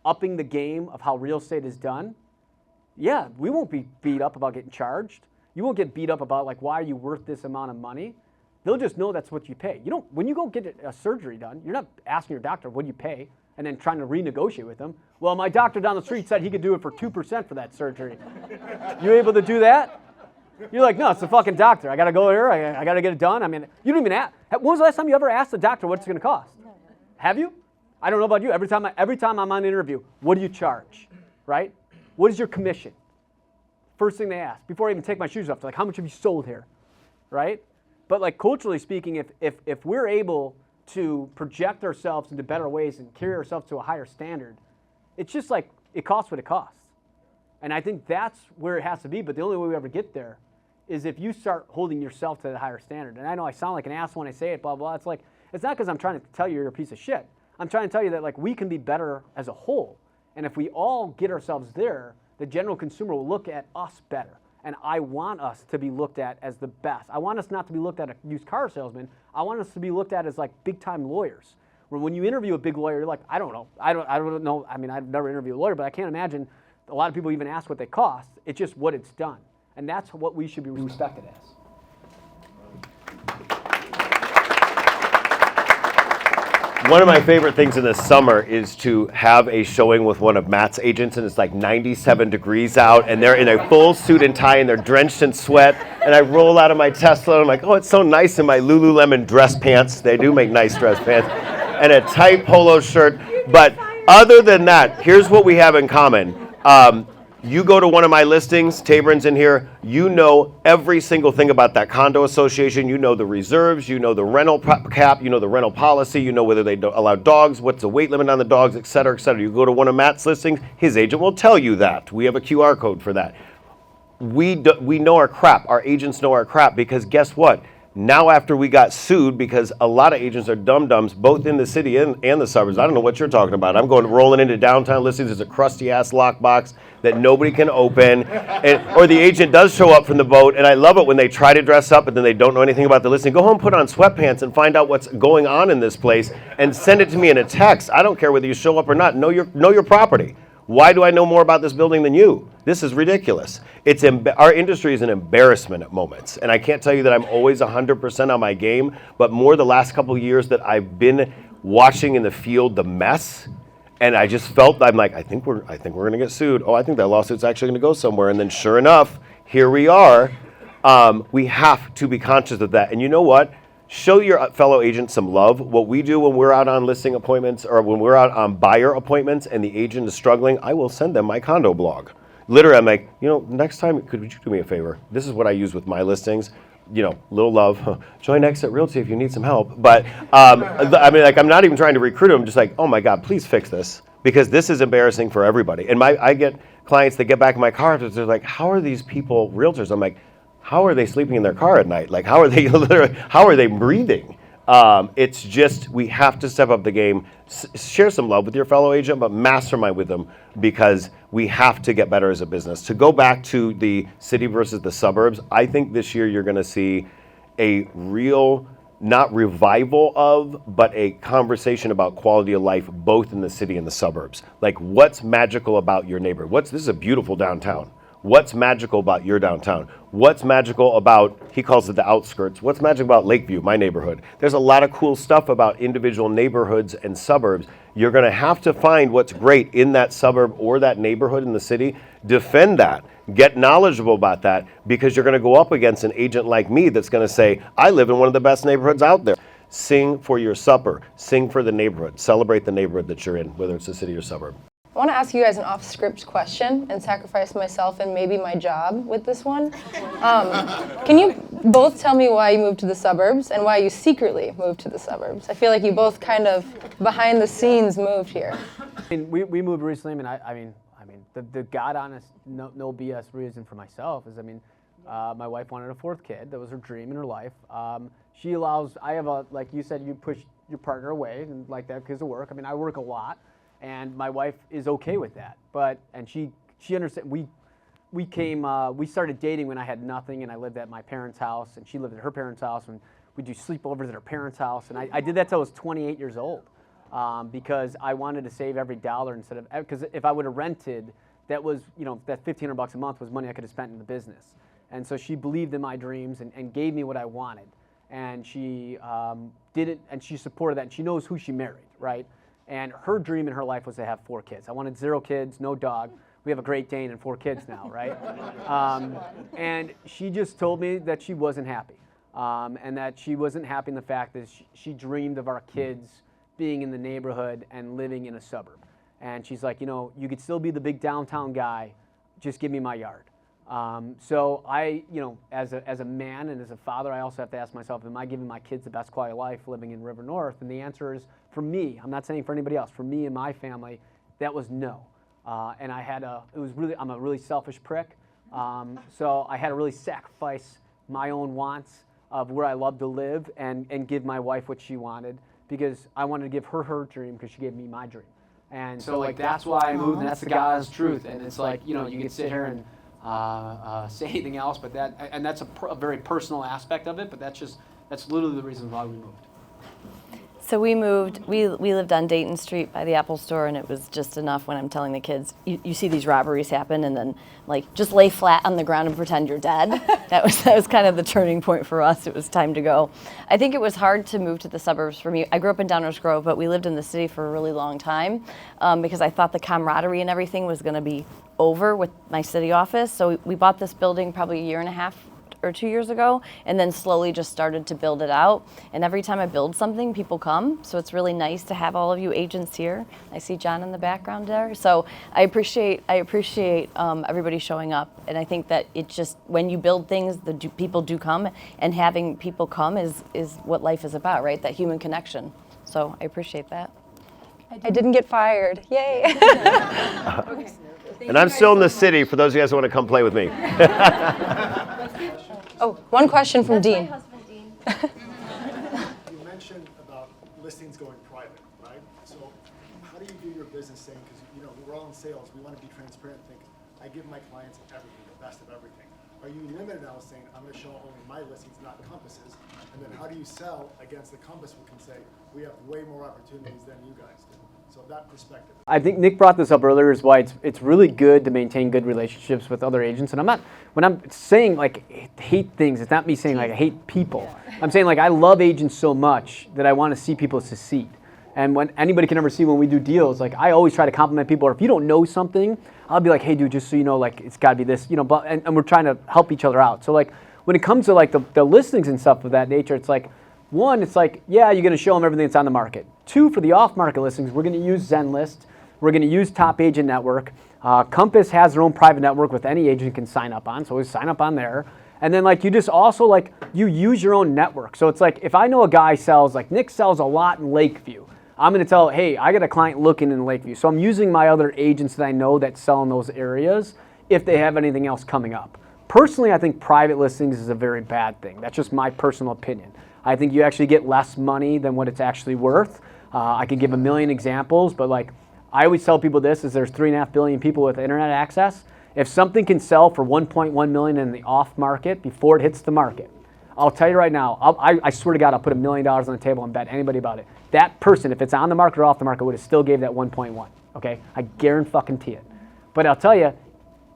upping the game of how real estate is done, yeah, we won't be beat up about getting charged. You won't get beat up about like, why are you worth this amount of money? They'll just know that's what you pay. When you go get a surgery done, you're not asking your doctor, what do you pay? And then trying to renegotiate with them. Well, my doctor down the street said he could do it for 2% for that surgery. You able to do that? You're like, no, it's the fucking doctor. I got to go here. I got to get it done. I mean, you don't even ask. When was the last time you ever asked the doctor what it's going to cost? Have you? I don't know about you. Every time I'm on an interview, what do you charge, right? What is your commission? First thing they ask before I even take my shoes off. They're like, how much have you sold here, right? But like culturally speaking, if we're able to project ourselves into better ways and carry ourselves to a higher standard, it's just like it costs what it costs. And I think that's where it has to be. But the only way we ever get there is if you start holding yourself to that higher standard. And I know I sound like an ass when I say it, blah, blah. It's like, it's not because I'm trying to tell you you're a piece of shit. I'm trying to tell you that like we can be better as a whole. And if we all get ourselves there, the general consumer will look at us better. And I want us to be looked at as the best. I want us not to be looked at as a used car salesman. I want us to be looked at as like big time lawyers. Where when you interview a big lawyer, you're like, I don't know. I don't know. I mean, I've never interviewed a lawyer, but I can't imagine a lot of people even ask what they cost. It's just what it's done. And that's what we should be respected as. One of my favorite things in the summer is to have a showing with one of Matt's agents, and it's like 97 degrees out, and they're in a full suit and tie, and they're drenched in sweat, and I roll out of my Tesla, and I'm like, oh, it's so nice in my Lululemon dress pants. They do make nice dress pants, and a tight polo shirt. But other than that, here's what we have in common. You go to one of my listings, Tabron's in here, you know every single thing about that condo association. You know the reserves, you know the rental cap, you know the rental policy, you know whether they allow dogs, what's the weight limit on the dogs, et cetera, et cetera. You go to one of Matt's listings, his agent will tell you that. We have a QR code for that. We know our crap. Our agents know our crap because guess what? Now after we got sued, because a lot of agents are dum-dums, both in the city and the suburbs. I don't know what you're talking about. I'm rolling into downtown listings. There's a crusty-ass lockbox that nobody can open. Or the agent does show up from the boat, and I love it when they try to dress up, but then they don't know anything about the listing. Go home, put on sweatpants, and find out what's going on in this place, and send it to me in a text. I don't care whether you show up or not. Know your property. Why do I know more about this building than you? This is ridiculous. Our industry is an embarrassment at moments. And I can't tell you that I'm always 100% on my game, but more the last couple of years that I've been watching in the field the mess, and I just felt, I'm like, I think we're gonna get sued. Oh, I think that lawsuit's actually gonna go somewhere. And then sure enough, here we are. We have to be conscious of that. And you know what? Show your fellow agents some love. What we do when we're out on listing appointments or when we're out on buyer appointments and the agent is struggling, I will send them my condo blog. Literally, I'm like, next time, could you do me a favor? This is what I use with my listings. Little love. Join Exit Realty if you need some help. But I mean, like, I'm not even trying to recruit them. I'm just like, oh my God, please fix this because this is embarrassing for everybody. And I get clients that get back in my car. They're like, how are these people realtors? I'm like, how are they sleeping in their car at night? Like, how are they breathing? It's just, we have to step up the game, share some love with your fellow agent, but mastermind with them because we have to get better as a business. To go back to the city versus the suburbs, I think this year you're gonna see a real, not revival of, but a conversation about quality of life, both in the city and the suburbs. Like, what's magical about your neighborhood? This is a beautiful downtown. What's magical about your downtown? What's magical about, he calls it the outskirts, what's magical about Lakeview, my neighborhood? There's a lot of cool stuff about individual neighborhoods and suburbs. You're gonna have to find what's great in that suburb or that neighborhood in the city, defend that, get knowledgeable about that, because you're gonna go up against an agent like me that's gonna say, I live in one of the best neighborhoods out there. Sing for your supper, sing for the neighborhood, celebrate the neighborhood that you're in, whether it's a city or suburb. I want to ask you guys an off-script question and sacrifice myself and maybe my job with this one. Can you both tell me why you moved to the suburbs and why you secretly moved to the suburbs? I feel like you both kind of behind the scenes moved here. I mean, we moved recently. I mean, the God honest, no BS reason for myself is, my wife wanted a fourth kid. That was her dream in her life. I have like you said, you push your partner away and like that because of work. I work a lot. And my wife is okay with that, and she understands. We started dating when I had nothing, and I lived at my parents' house, and she lived at her parents' house, and we do sleepovers at her parents' house, and I did that till I was 28 years old, because I wanted to save every dollar instead of, because if I would have rented, that was, that $1,500 a month was money I could have spent in the business, and so she believed in my dreams and gave me what I wanted, and she did it, and she supported that, and she knows who she married, right? And her dream in her life was to have 4 kids. I wanted 0 kids, no dog. We have a Great Dane and 4 kids now, right? And she just told me that she wasn't happy. And that she wasn't happy in the fact that she dreamed of our kids being in the neighborhood and living in a suburb. And she's like, you could still be the big downtown guy, just give me my yard. So I, as a man and as a father, I also have to ask myself, am I giving my kids the best quality of life living in River North? And the answer is, for me, I'm not saying for anybody else, for me and my family, that was no. And I'm a really selfish prick. So I had to really sacrifice my own wants of where I love to live and give my wife what she wanted, because I wanted to give her dream because she gave me my dream. And so that's why I moved, and that's the God's truth. And it's like, you can sit here and say anything else, but that's a very personal aspect of it, but that's literally the reason why we moved. So we moved, we lived on Dayton Street by the Apple Store, and it was just enough when I'm telling the kids, you see these robberies happen, and then like just lay flat on the ground and pretend you're dead. That was kind of the turning point for us. It was time to go. I think it was hard to move to the suburbs for me. I grew up in Downers Grove, but we lived in the city for a really long time because I thought the camaraderie and everything was going to be over with my city office. So we bought this building probably a year and a half or 2 years ago, and then slowly just started to build it out. And every time I build something, people come. So it's really nice to have all of you agents here. I see John in the background there. So I appreciate everybody showing up. And I think that it just, when you build things, people do come, and having people come is what life is about, right? That human connection. So I appreciate that. I didn't get fired. Yay. And I'm still in the city for those of you guys who want to come play with me. Oh, one question from Dean. You mentioned about listings going private, right? So how do you do your business saying, because we're all in sales, we want to be transparent, think, I give my clients everything, the best of everything. Are you limited now saying, I'm going to show only my listings, not Compass's? And then how do you sell against the Compass who can say, we have way more opportunities than you guys do? So that perspective. I think Nick brought this up earlier, is why it's really good to maintain good relationships with other agents. And when I'm saying like hate things, it's not me saying like I hate people. I'm saying like I love agents so much that I want to see people succeed. And when anybody can ever see when we do deals, like I always try to compliment people. Or if you don't know something, I'll be like, hey dude, just so you know, like it's got to be this, but and we're trying to help each other out. So like when it comes to like the listings and stuff of that nature, it's like, one, it's like, yeah, you're going to show them everything that's on the market. Two, for the off-market listings, we're going to use ZenList. We're going to use Top Agent Network. Compass has their own private network with any agent can sign up on, so we sign up on there. And then like you just also like, you use your own network. So it's like, if I know a guy sells, like Nick sells a lot in Lakeview, I'm going to tell, hey, I got a client looking in Lakeview. So I'm using my other agents that I know that sell in those areas if they have anything else coming up. Personally, I think private listings is a very bad thing. That's just my personal opinion. I think you actually get less money than what it's actually worth. I could give a million examples, but like I always tell people this, is there's 3.5 billion people with internet access. If something can sell for 1.1 million in the off market before it hits the market, I'll tell you right now, I swear to God, I'll put $1 million on the table and bet anybody about it. That person, if it's on the market or off the market, would have still gave that 1.1, okay? I guarantee it. But I'll tell you,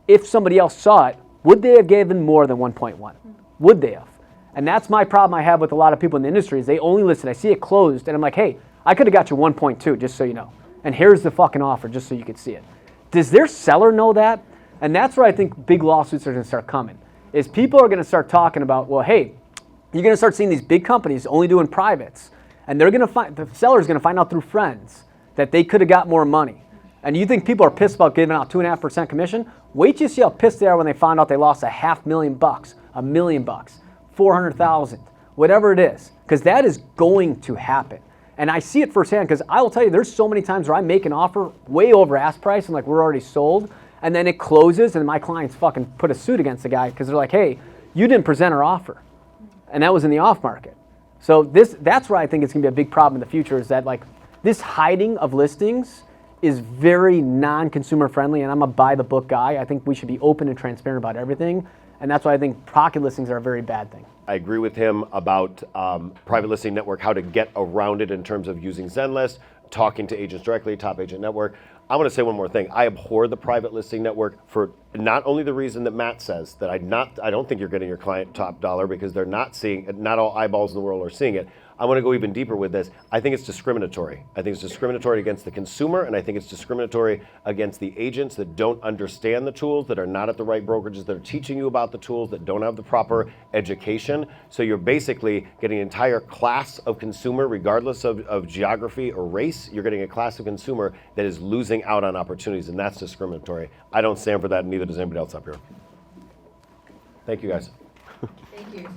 if somebody else saw it, would they have given more than 1.1? Would they have? And that's my problem I have with a lot of people in the industry is they only listen. I see it closed, and I'm like, hey, I could have got you 1.2, just so you know. And here's the fucking offer, just so you could see it. Does their seller know that? And that's where I think big lawsuits are going to start coming, is people are going to start talking about, well, hey, you're going to start seeing these big companies only doing privates, and they're going to find, the seller's going to find out through friends that they could have got more money. And you think people are pissed about giving out 2.5% commission? Wait till you see how pissed they are when they find out they lost $500,000, $1 million, 400,000, whatever it is, because that is going to happen. And I see it firsthand because I will tell you there's so many times where I make an offer way over ask price and like we're already sold, and then it closes and my clients fucking put a suit against the guy because they're like, hey, you didn't present our offer. And that was in the off market. So that's where I think it's going to be a big problem in the future, is that like this hiding of listings is very non-consumer friendly, and I'm a by the book guy. I think we should be open and transparent about everything. And that's why I think pocket listings are a very bad thing. I agree with him about private listing network, how to get around it in terms of using ZenList, talking to agents directly, Top Agent Network. I want to say one more thing. I abhor the private listing network for not only the reason that Matt says, that I don't think you're getting your client top dollar because they're not seeing it, not all eyeballs in the world are seeing it. I want to go even deeper with this. I think it's discriminatory. I think it's discriminatory against the consumer, and I think it's discriminatory against the agents that don't understand the tools, that are not at the right brokerages, that are teaching you about the tools, that don't have the proper education. So you're basically getting an entire class of consumer, regardless of geography or race. You're getting a class of consumer that is losing out on opportunities, and that's discriminatory. I don't stand for that, and neither does anybody else up here. Thank you, guys. Thank you.